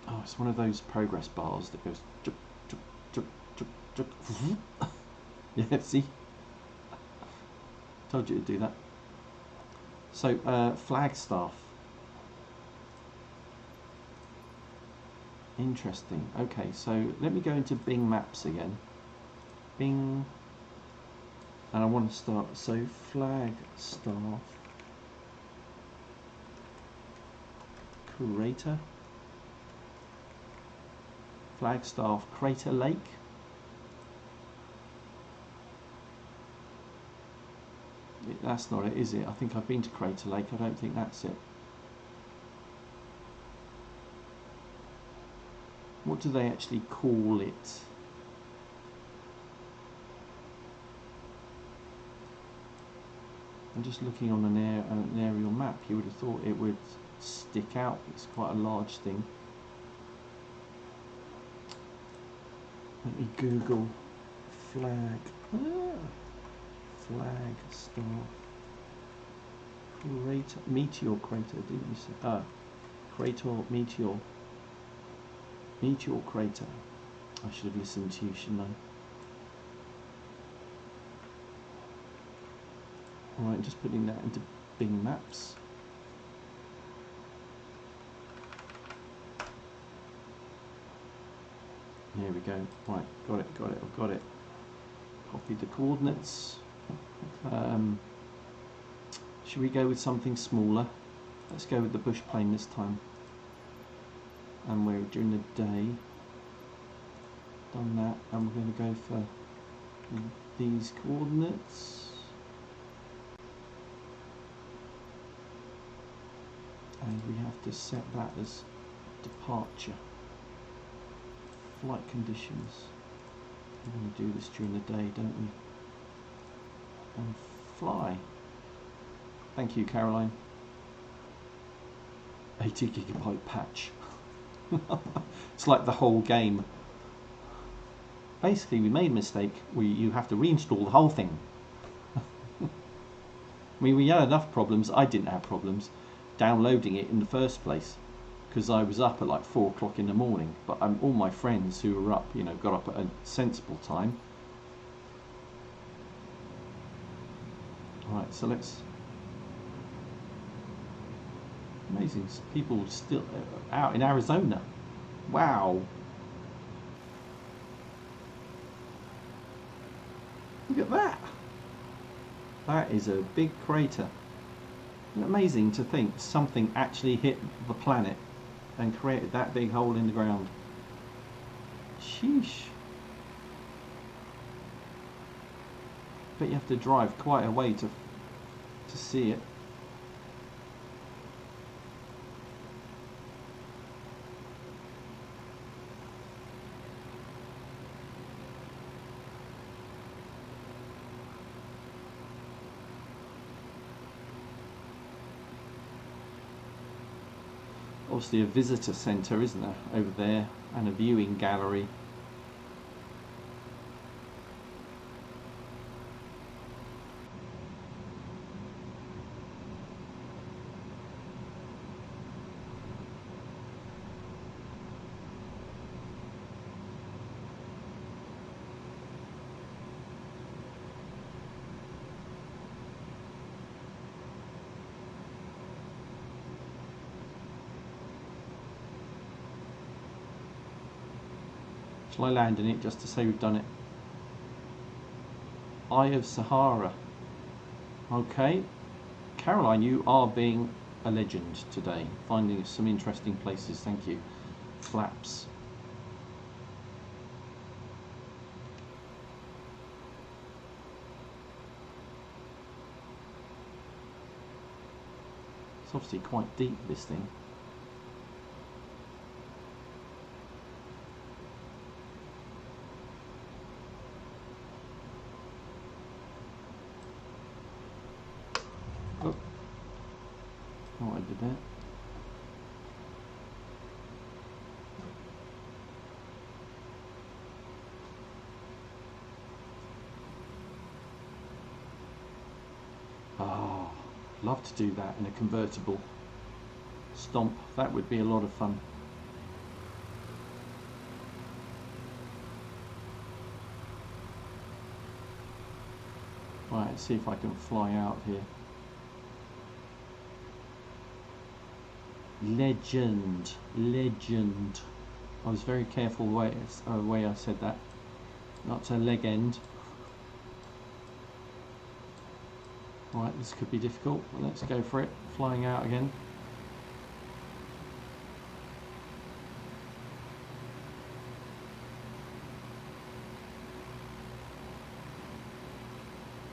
Oh, it's one of those progress bars that goes jup, jup, jup, jup, jup. Yeah, see? Told you to do that. So, Flagstaff. Interesting. Okay, so let me go into Bing Maps again. Bing. And I want to start. So, Flagstaff. Crater. Flagstaff Crater Lake. That's not it, is it? I think I've been to Crater Lake. I don't think that's it. What do they actually call it? I'm just looking on an aerial map. You would have thought it would stick out. It's quite a large thing. Let me Google Flagstaff crater, meteor crater. Didn't you say? Crater meteor crater. I should have listened to you, shouldn't I? Alright, just putting that into Bing Maps. There we go. Right, got it, I've got it. Copy the coordinates. Should we go with something smaller? Let's go with the bush plane this time. And we're during the day. Done that, and we're going to go for these coordinates. And we have to set that as departure. Flight conditions. We're going to do this during the day, don't we? And fly. Thank you, Caroline. 80GB patch. It's like the whole game. Basically, we made a mistake where you have to reinstall the whole thing. I mean, we had enough problems. I didn't have problems downloading it in the first place because I was up at like 4 o'clock in the morning. But all my friends who were up, you know, got up at a sensible time. Right, so let's. Amazing, people still out in Arizona. Wow. Look at that. That is a big crater. Amazing to think something actually hit the planet and created that big hole in the ground. Sheesh. But you have to drive quite a way to see it. Obviously a visitor centre, isn't there, over there, and a viewing gallery. Shall I land in it just to say we've done it? Eye of Sahara. Okay. Caroline, you are being a legend today. Finding some interesting places. Thank you. Flaps. It's obviously quite deep, this thing. Oh, I did that. Oh, love to do that in a convertible. Stomp, that would be a lot of fun. Right, let's see if I can fly out here. Legend, legend. I was very careful the way I said that. Not a leg end. Right, this could be difficult, but let's go for it. Flying out again.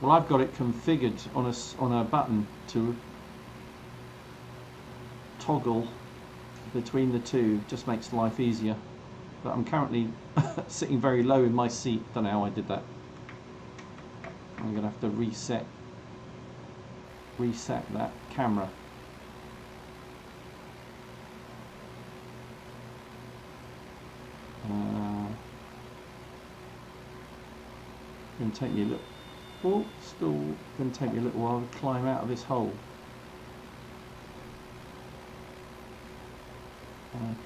Well, I've got it configured on a button to toggle between the two. Just makes life easier. But I'm currently sitting very low in my seat. Don't know how I did that. I'm gonna have to reset that camera. Gonna take me a little. Oh, still gonna take me a little while to climb out of this hole.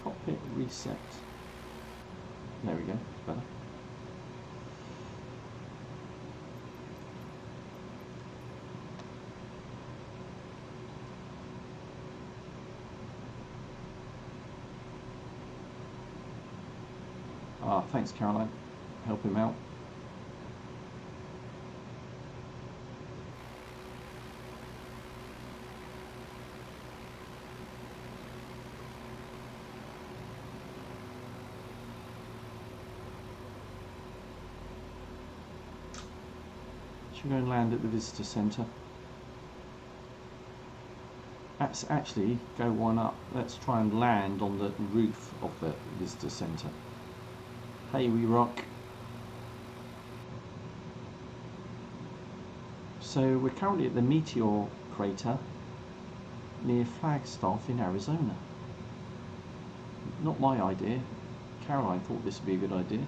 Cockpit reset. There we go, it's better. Ah, thanks Caroline, help him out. Should we go and land at the visitor centre? Let's actually go one up. Let's try and land on the roof of the visitor centre. Hey, we rock. So we're currently at the Meteor crater near Flagstaff in Arizona. Not my idea. Caroline thought this would be a good idea.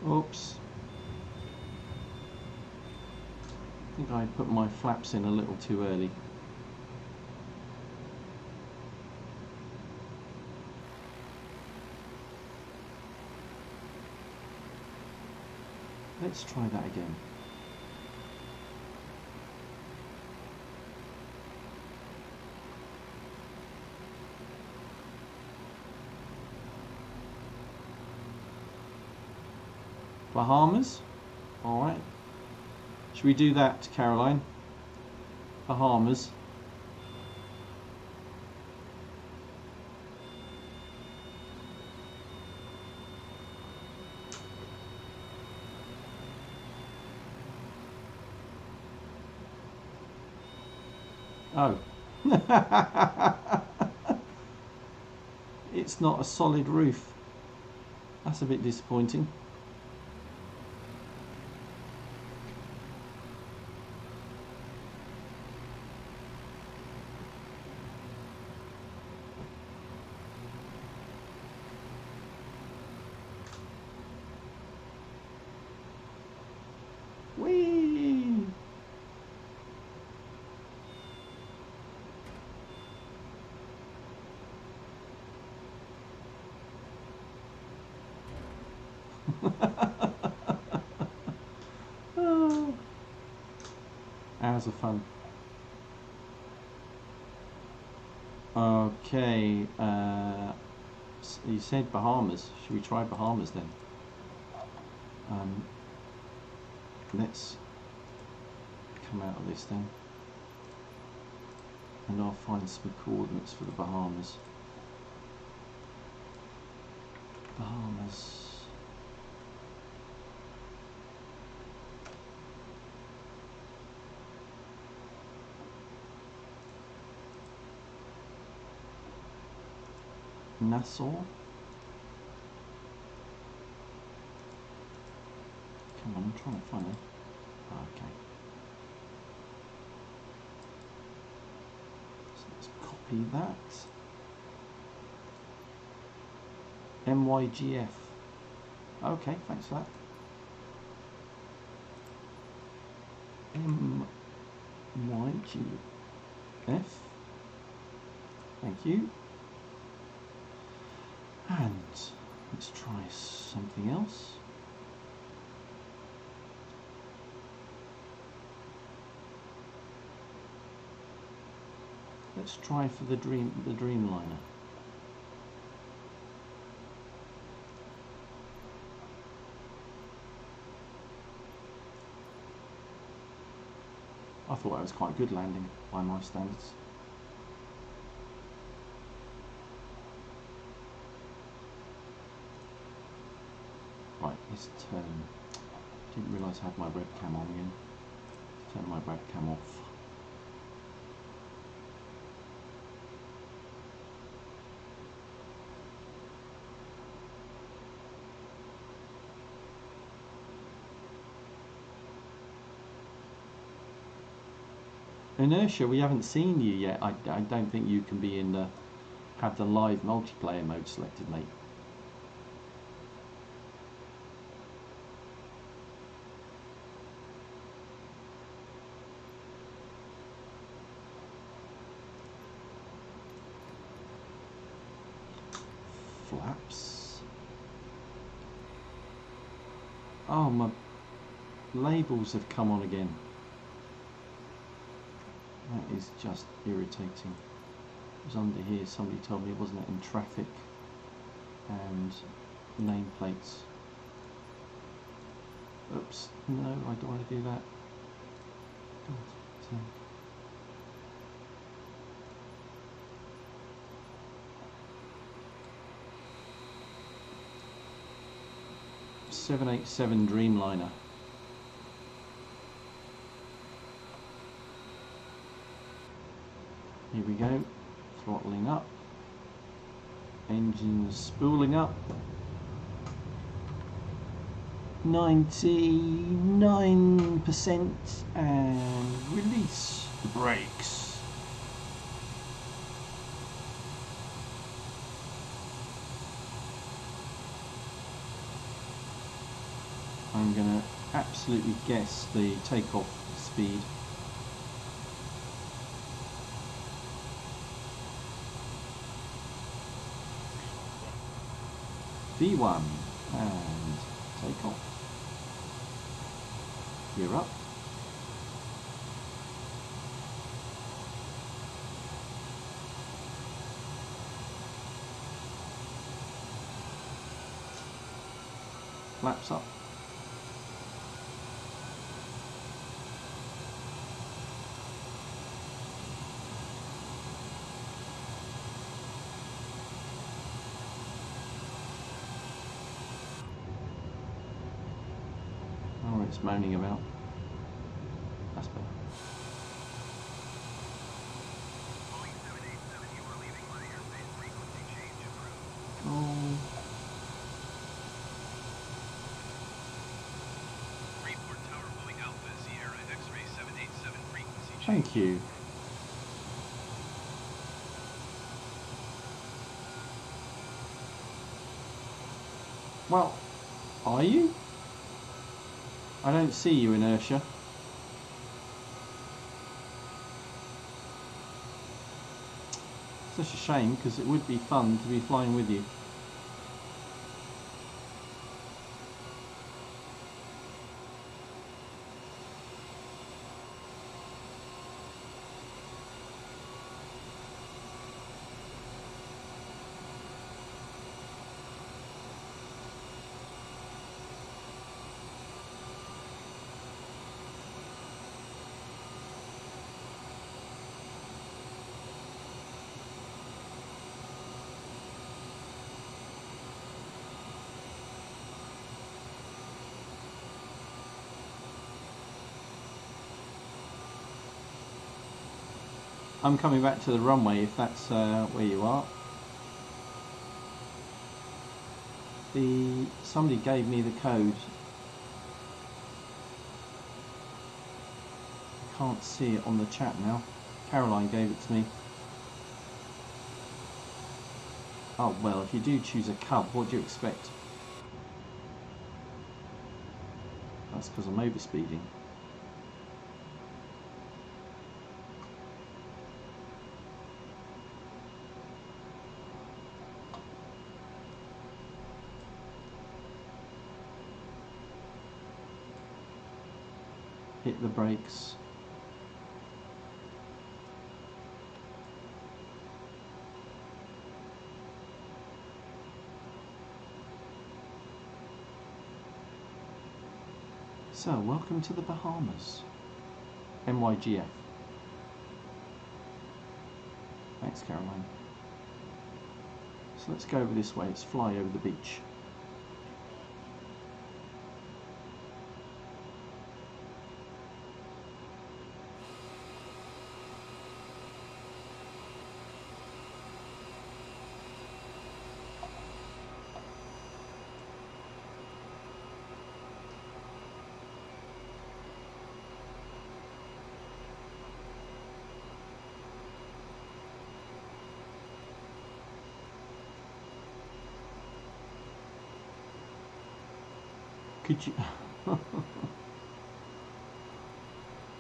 Oops. I think I put my flaps in a little too early. Let's try that again. Bahamas? Alright. Should we do that, Caroline? Bahamas. Oh. It's not a solid roof. That's a bit disappointing. Whee! Oh. Hours of fun. Okay, you said Bahamas. Should we try Bahamas then? Let's come out of this then, and I'll find some coordinates for the Bahamas. Bahamas. Nassau. Come on, I'm trying to find it. Okay. So let's copy that. MYGF. Okay, thanks for that. MYGF. Thank you. And let's try something else. Let's try for the Dreamliner. I thought that was quite a good landing by my standards. Right, let's turn. Didn't realise I had my webcam on again. Turn my webcam off. Inertia, we haven't seen you yet. I don't think you can be in the have the live multiplayer mode selected, mate. Flaps. Oh, my labels have come on again. That is just irritating. It was under here, somebody told me it wasn't in traffic and nameplates. Oops, no, I don't want to do that. God's sake. 787 Dreamliner. Here we go, throttling up, engines spooling up, 99%, and release the brakes. I'm going to absolutely guess the takeoff speed. V1 and take off. Gear up. Flaps up. Oh, it's moaning about. That's better. Boeing 787, you are leaving on airspace frequency change approved. Oh. Freeport Tower, Boeing Alpha, Sierra, X-ray 787 frequency change. Thank you. Well, are you? I don't see you, Inertia. Such a shame, because it would be fun to be flying with you. I'm coming back to the runway if that's where you are. Somebody gave me the code. Can't see it on the chat now. Caroline gave it to me. Oh well, if you do choose a cub, what do you expect? That's because I'm overspeeding. Hit the brakes. So, welcome to the Bahamas. NYGF. Thanks, Caroline. So let's go over this way. Let's fly over the beach. Could you? Well,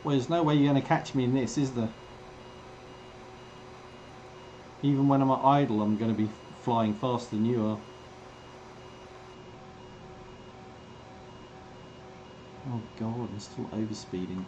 there's no way you're going to catch me in this, is there? Even when I'm at idle, I'm going to be flying faster than you are. Oh God, I'm still overspeeding.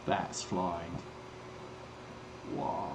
That's flying. Wow.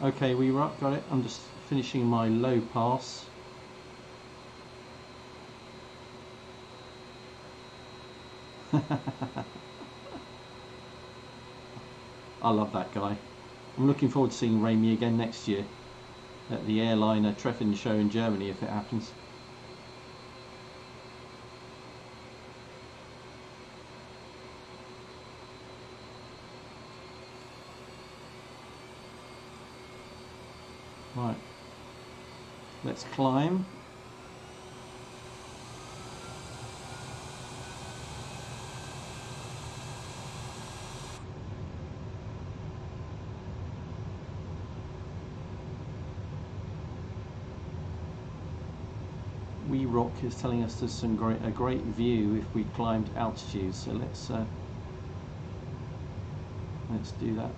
Okay, we got it. I'm just finishing my low pass. I love that guy. I'm looking forward to seeing Rami again next year at the airliner Treffen show in Germany if it happens. Right, let's climb. We Rock is telling us there's a great view if we climbed altitude, so let's do that.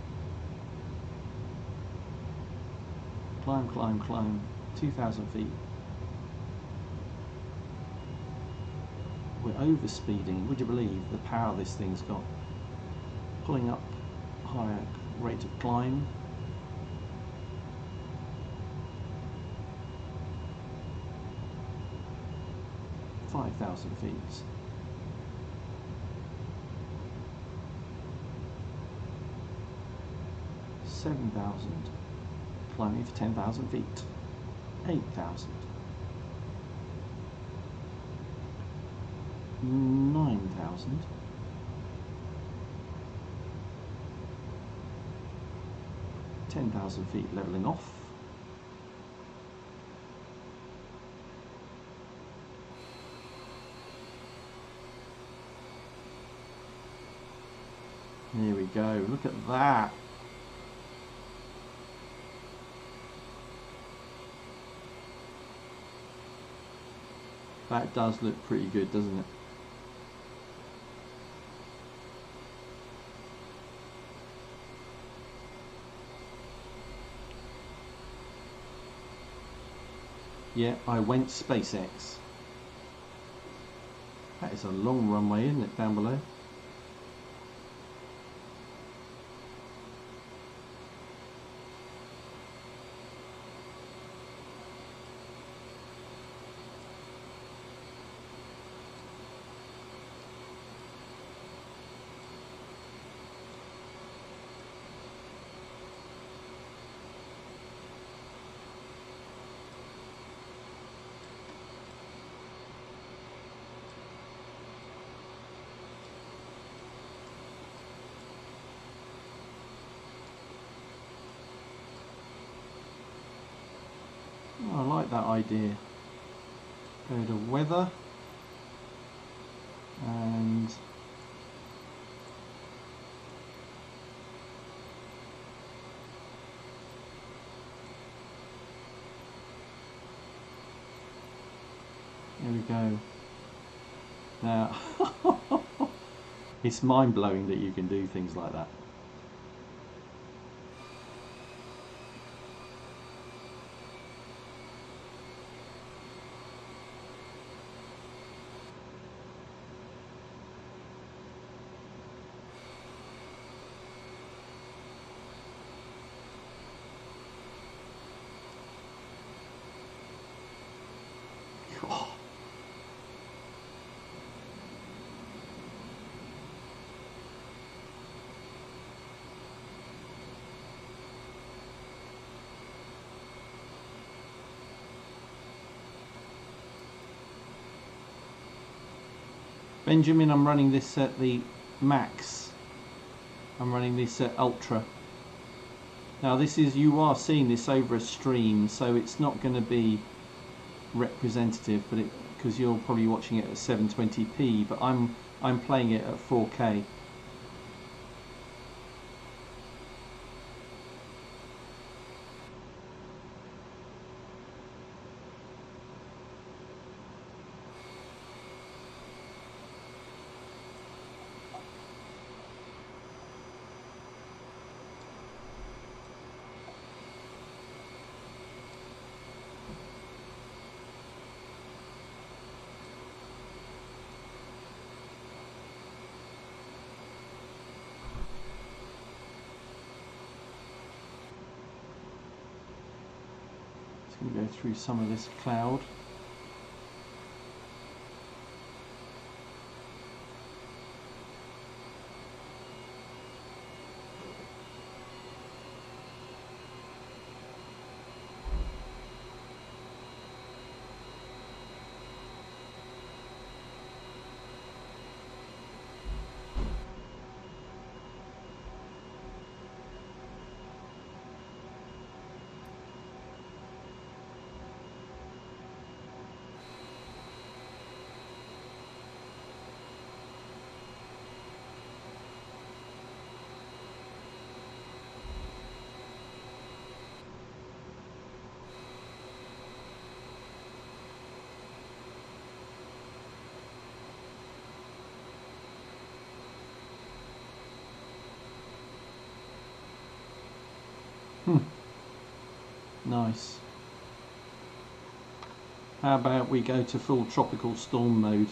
Climb, climb, climb. 2,000 feet. We're overspeeding. Would you believe the power this thing's got? Pulling up higher rate of climb. $5,000 feet. $7,000. Climbing for 10,000 feet. 8,000. 9,000. 10,000 feet leveling off. Here we go. Look at that. That does look pretty good, doesn't it? Yeah, I went SpaceX. That is a long runway, isn't it, down below? I like that idea. Go to weather and there we go. Now it's mind-blowing that you can do things like that. Benjamin, I'm running this at the max. I'm running this at ultra. Now this is, you are seeing this over a stream, so it's not going to be representative, but because you're probably watching it at 720p, but I'm playing it at 4K. Going to go through some of this cloud. Nice. How about we go to full tropical storm mode?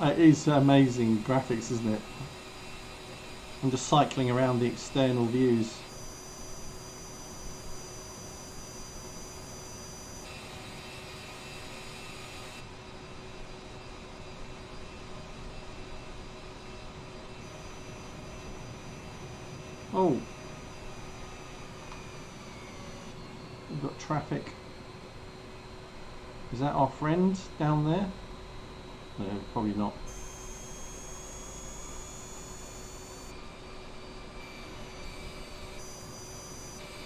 It is amazing graphics, isn't it? I'm just cycling around the external views. Oh, we've got traffic. Is that our friend down there? No, probably not.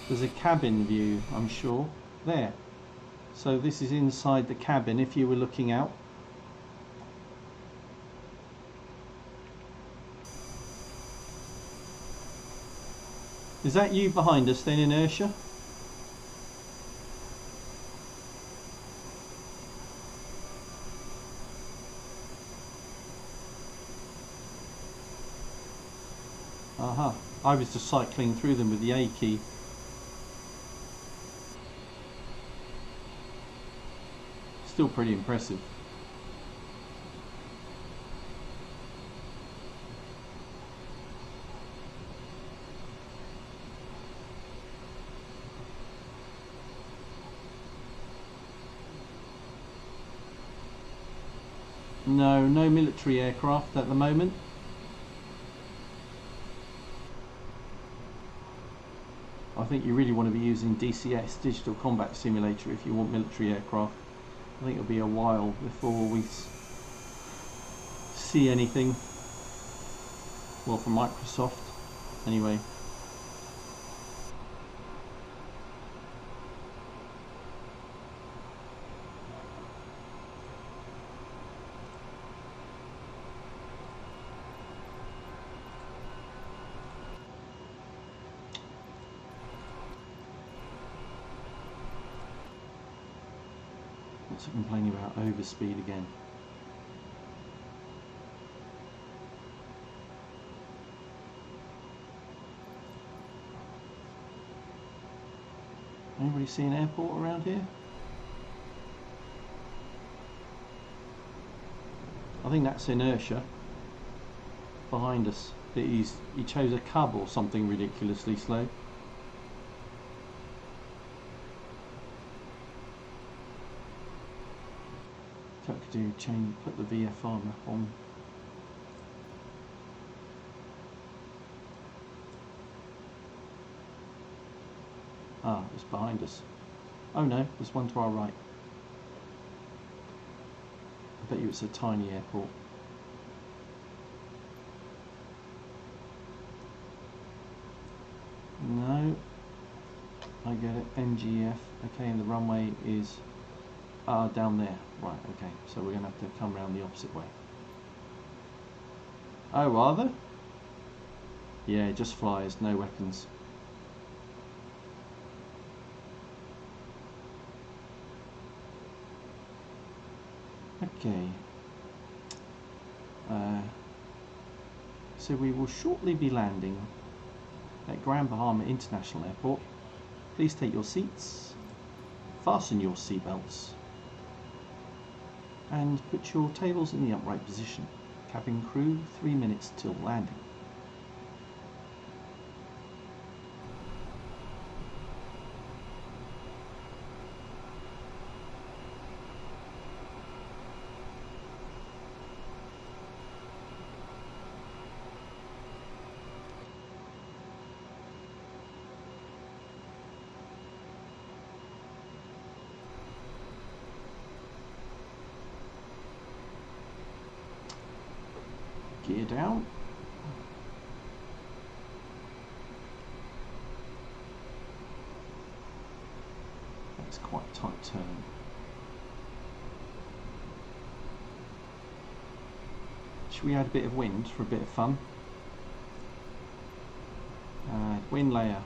There's a cabin view, I'm sure. There. So this is inside the cabin if you were looking out. Is that you behind us then, Inertia? Aha, I was just cycling through them with the A key. Still pretty impressive. No, no military aircraft at the moment. I think you really want to be using DCS, Digital Combat Simulator, if you want military aircraft. I think it'll be a while before we see anything. Well, from Microsoft, anyway. What's it complaining about? Overspeed again. Anybody see an airport around here? I think that's Inertia behind us. He chose a cub or something ridiculously slow. So I could do change, put the VFR map on. Ah, it's behind us. Oh no, there's one to our right. I bet you it's a tiny airport. No, I get it. NGF. Okay, and the runway is down there. Right, okay, so we're going to have to come around the opposite way. Oh, rather? Yeah, just flyers, no weapons. Okay. So we will shortly be landing at Grand Bahama International Airport. Please take your seats, fasten your seatbelts, and put your tables in the upright position. Cabin crew, 3 minutes till landing. Gear down. That's quite a tight turn. Should we add a bit of wind for a bit of fun? Wind layer.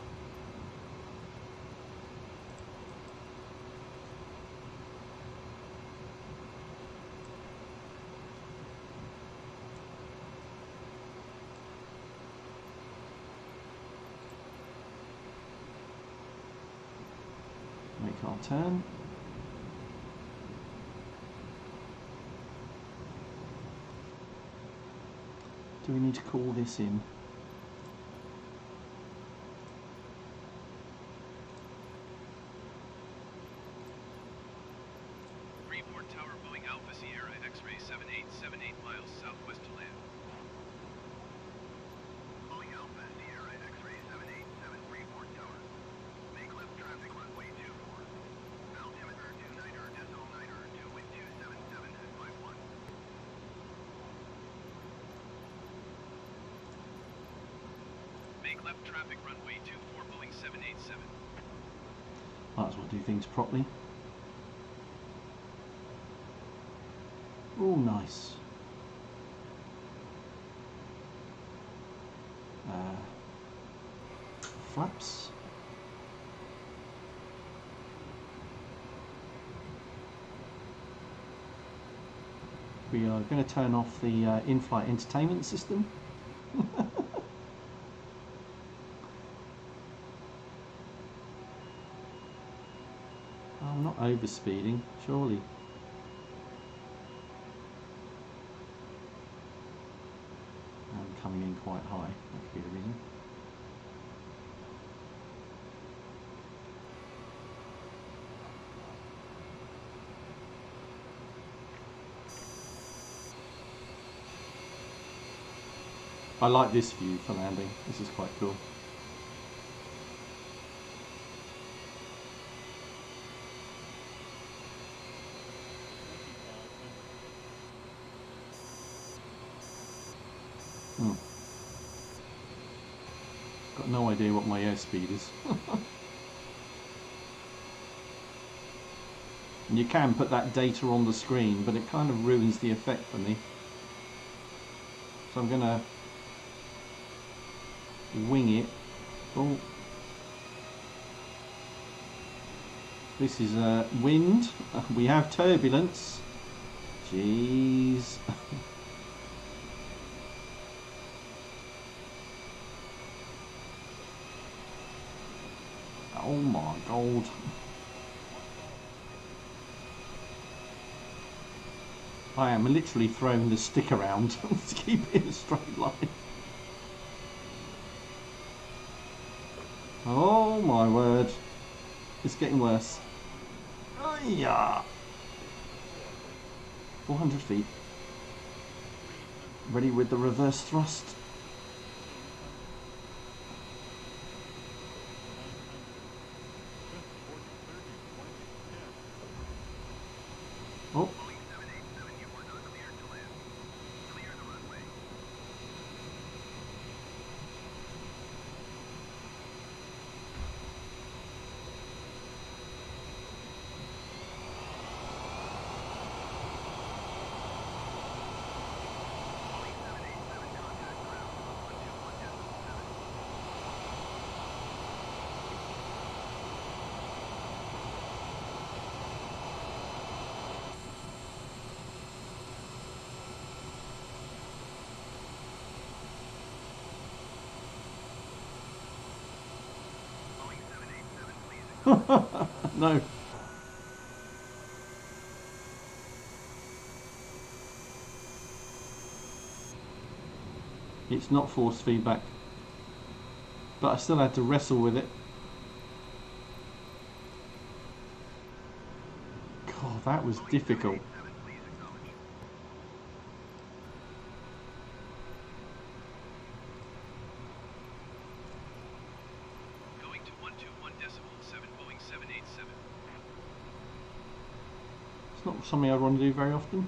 Make our turn. Do we need to call this in? Freeport Tower, Boeing Alpha Sierra, X-ray 7878 miles southwest to land. Boeing Alpha Sierra, X-ray 787 Freeport Tower. Make left traffic runway 24. Altimeter 29er, decimal 9er, 2 wind 277 at 51. Make left traffic runway 24, Boeing 787. Might as well do things properly. Oh, nice. flaps. We are going to turn off the in-flight entertainment system. I'm not overspeeding, surely. I'm coming in quite high, that could be the reason. I like this view for landing, this is quite cool. Got no idea what my airspeed is. And you can put that data on the screen, but it kind of ruins the effect for me. So I'm going to wing it. Oh, this is wind. We have turbulence. Jeez. Oh my god. I am literally throwing the stick around to keep it in a straight line. Oh my word. It's getting worse. Oh yeah. 400 feet. Ready with the reverse thrust. Oh. No. It's not force feedback, but I still had to wrestle with it. God, that was difficult. It's not something I want to do very often.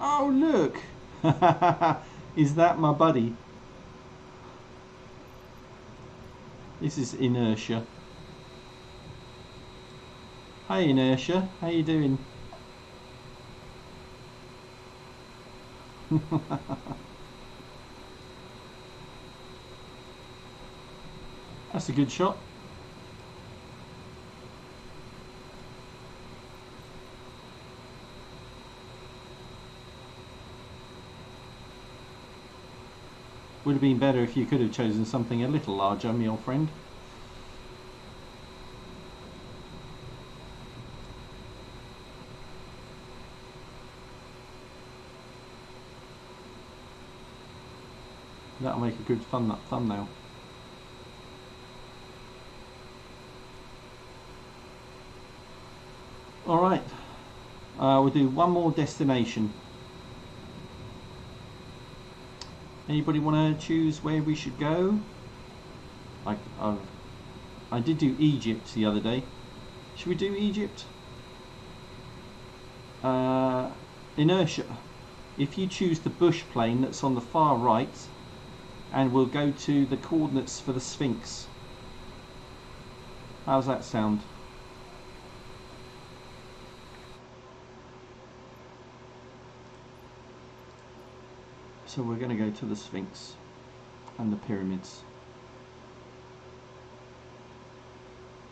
Oh look! Is that my buddy? This is Inertia. Hi Inertia, how you doing? That's a good shot. Would have been better if you could have chosen something a little larger, my old friend. That'll make a good fun thumbnail. Alright, we'll do one more destination. Anybody want to choose where we should go? I did do Egypt the other day. Should we do Egypt? Inertia. If you choose the bush plane that's on the far right, and we'll go to the coordinates for the Sphinx. How's that sound? So we're going to go to the Sphinx and the pyramids.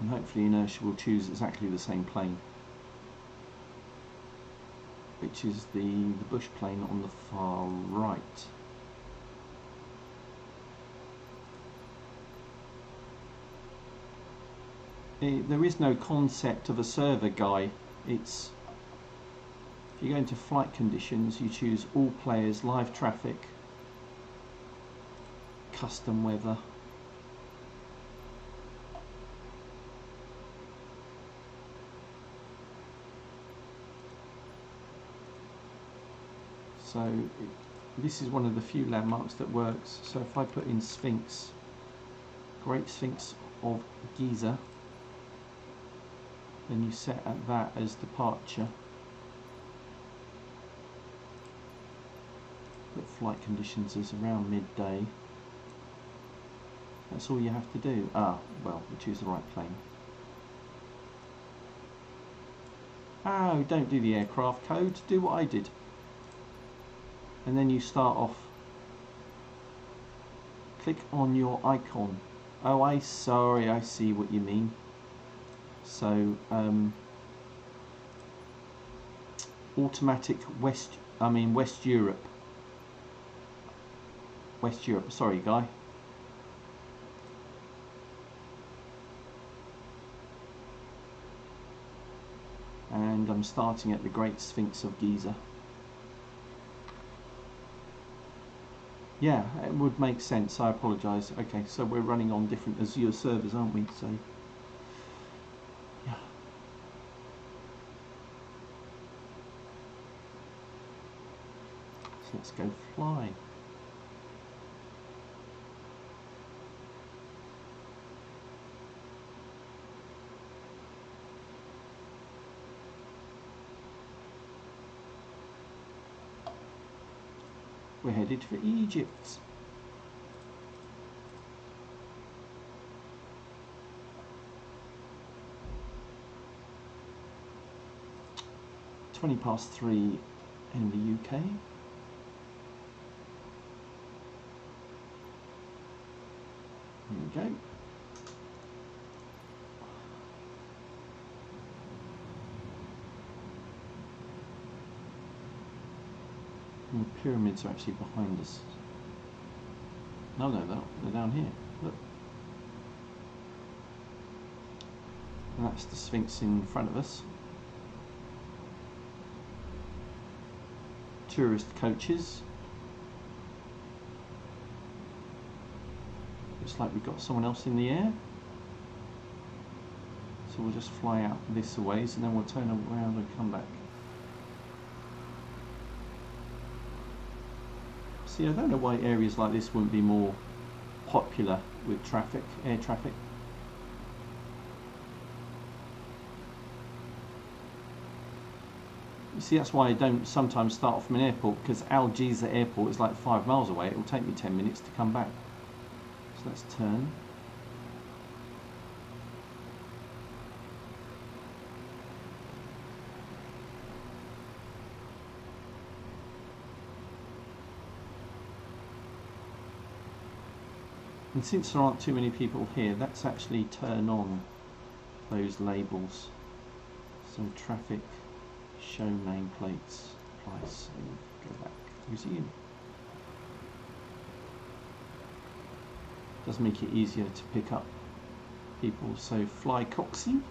And hopefully inertia will choose exactly the same plane, which is the bush plane on the far right. There is no concept of a server guy. It's, if you go into flight conditions, you choose all players, live traffic, custom weather. So this is one of the few landmarks that works. So if I put in Sphinx, Great Sphinx of Giza, then you set at that as departure. Put flight conditions as around midday. That's all you have to do. Well, we choose the right plane. Oh, don't do the aircraft code, do what I did. And then you start off. Click on your icon. Oh, I see what you mean. So, automatic West Europe. West Europe, sorry guy. And I'm starting at the Great Sphinx of Giza. Yeah, it would make sense, I apologise. Okay, so we're running on different Azure servers, aren't we? So, yeah. So let's go fly. We're headed for Egypt. (3:20) in the UK. Here we go. And the pyramids are actually behind us. No, they're down here. Look. And that's the Sphinx in front of us. Tourist coaches. Looks like we've got someone else in the air. So we'll just fly out this a ways and then we'll turn around and come back. See, I don't know why areas like this wouldn't be more popular with traffic, air traffic. You see, that's why I don't sometimes start off from an airport, because Al Giza airport is like 5 miles away. It will take me 10 minutes to come back. So let's turn. And since there aren't too many people here, let's actually turn on those labels. So traffic, show nameplates, price, and go back, resume. Does make it easier to pick up people. So fly Coxie.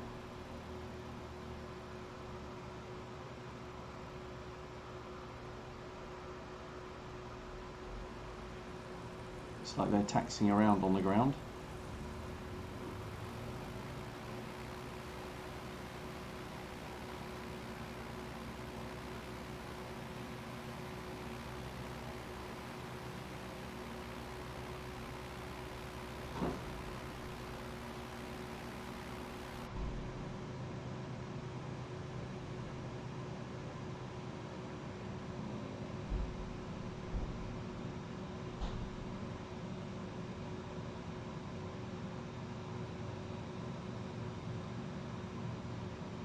It's like they're taxiing around on the ground.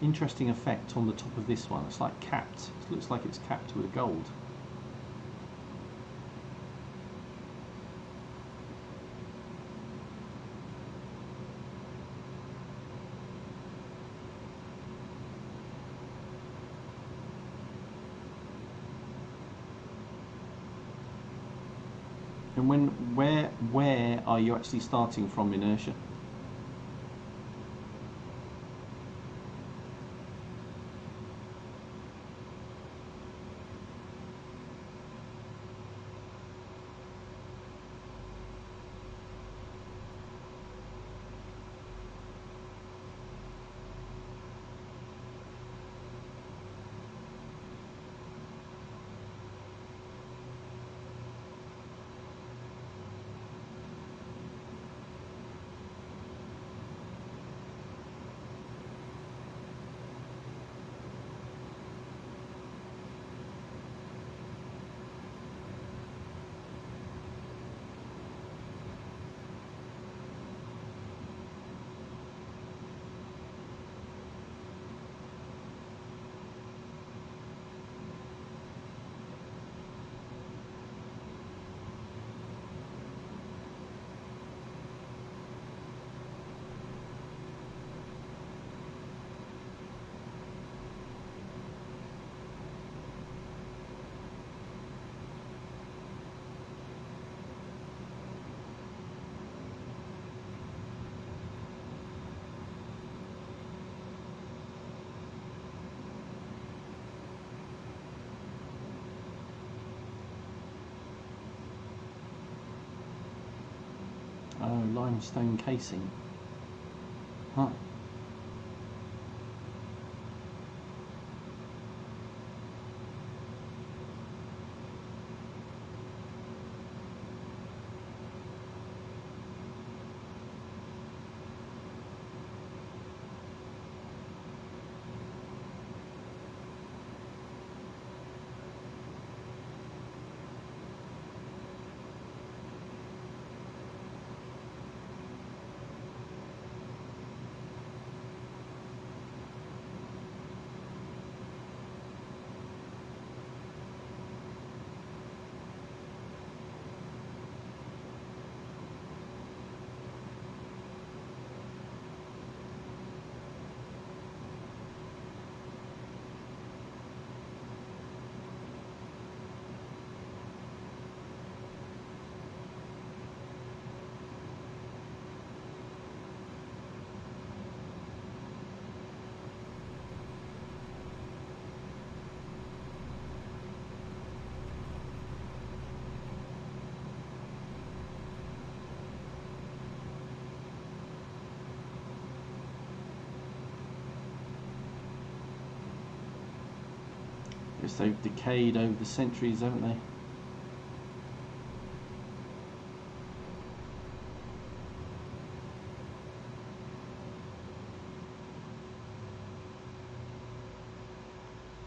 interesting effect on the top of this one. It's like capped. It looks like it's capped with gold. And where are you actually starting from inertia? Oh, limestone casing. Huh. Guess they've decayed over the centuries, haven't they?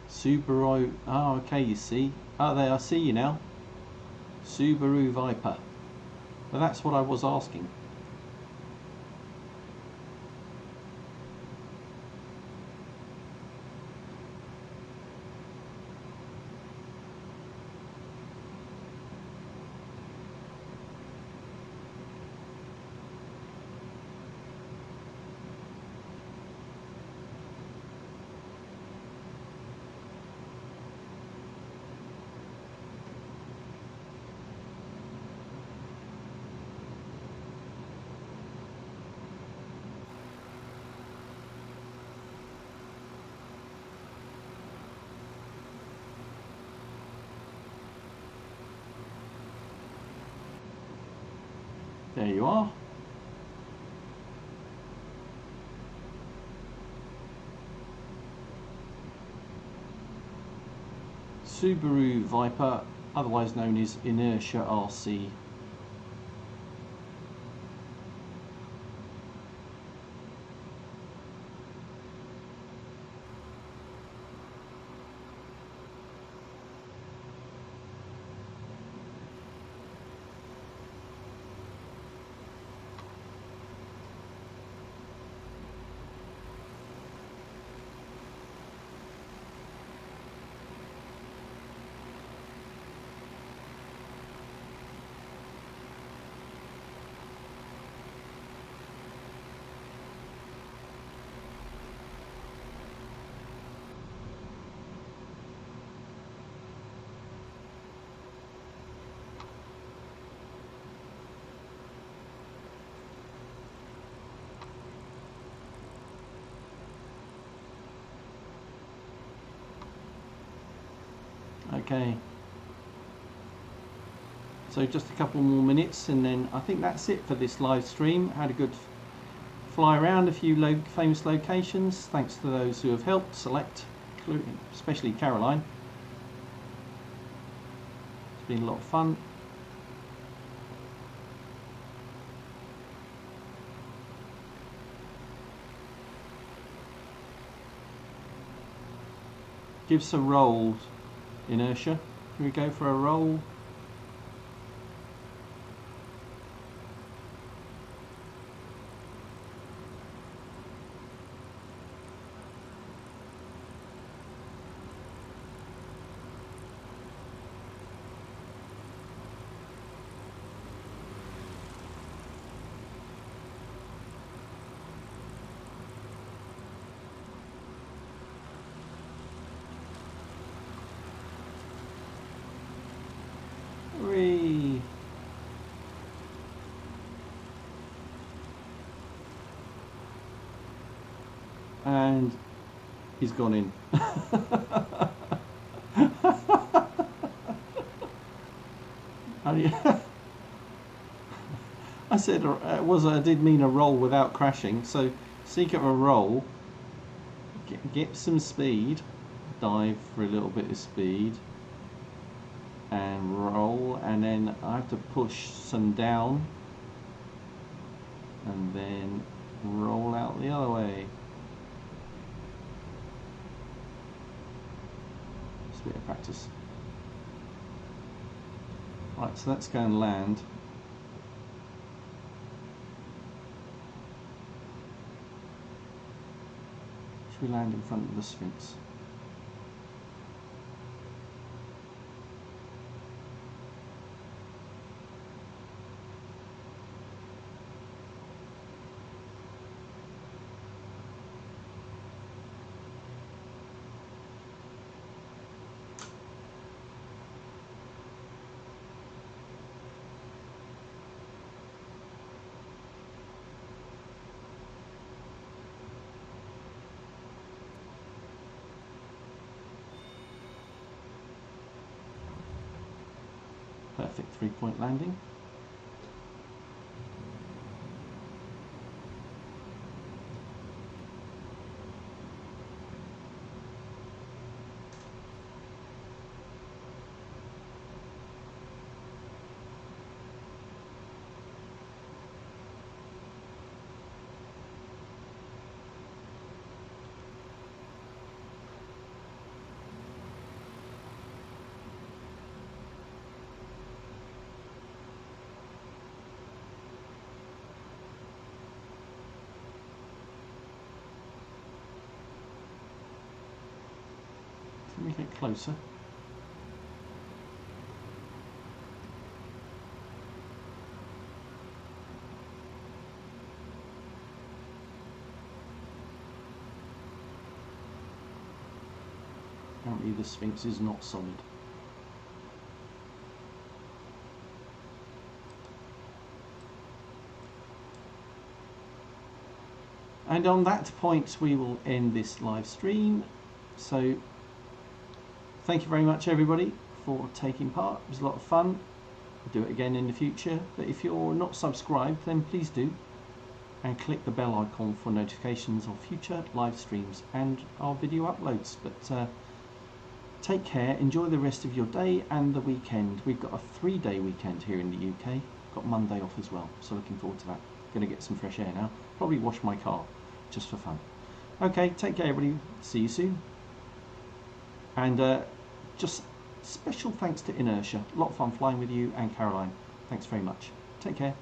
Subaru. Oh, okay, you see. Oh, there, I see you now. Subaru Viper. Well, that's what I was asking. There you are. Subaru Viper, otherwise known as Inertia RC. Okay. So just a couple more minutes and then I think that's it for this live stream. Had a good fly around a few famous locations. Thanks to those who have helped select, including especially Caroline. It's been a lot of fun. Give some rolls, Inertia. Can we go for a roll? Whee! And he's gone in. I said I did mean a roll without crashing. So seek of a roll, get some speed, dive for a little bit of speed, and roll, and then I have to push some down, and then roll out the other way. Just a bit of practice. Right, so let's go and land. Should we land in front of the Sphinx? Perfect 3-point landing. Let me get closer. Apparently the Sphinx is not solid. And on that point we will end this live stream. So thank you very much everybody for taking part. It was a lot of fun. I'll do it again in the future, but if you're not subscribed then please do, and click the bell icon for notifications of future live streams and our video uploads. But take care, enjoy the rest of your day and the weekend. We've got a 3-day weekend here in the UK. Got Monday off as well, so looking forward to that. Going to get some fresh air now. Probably wash my car just for fun. Okay, take care everybody. See you soon. And just special thanks to Inertia. A lot of fun flying with you and Caroline. Thanks very much. Take care.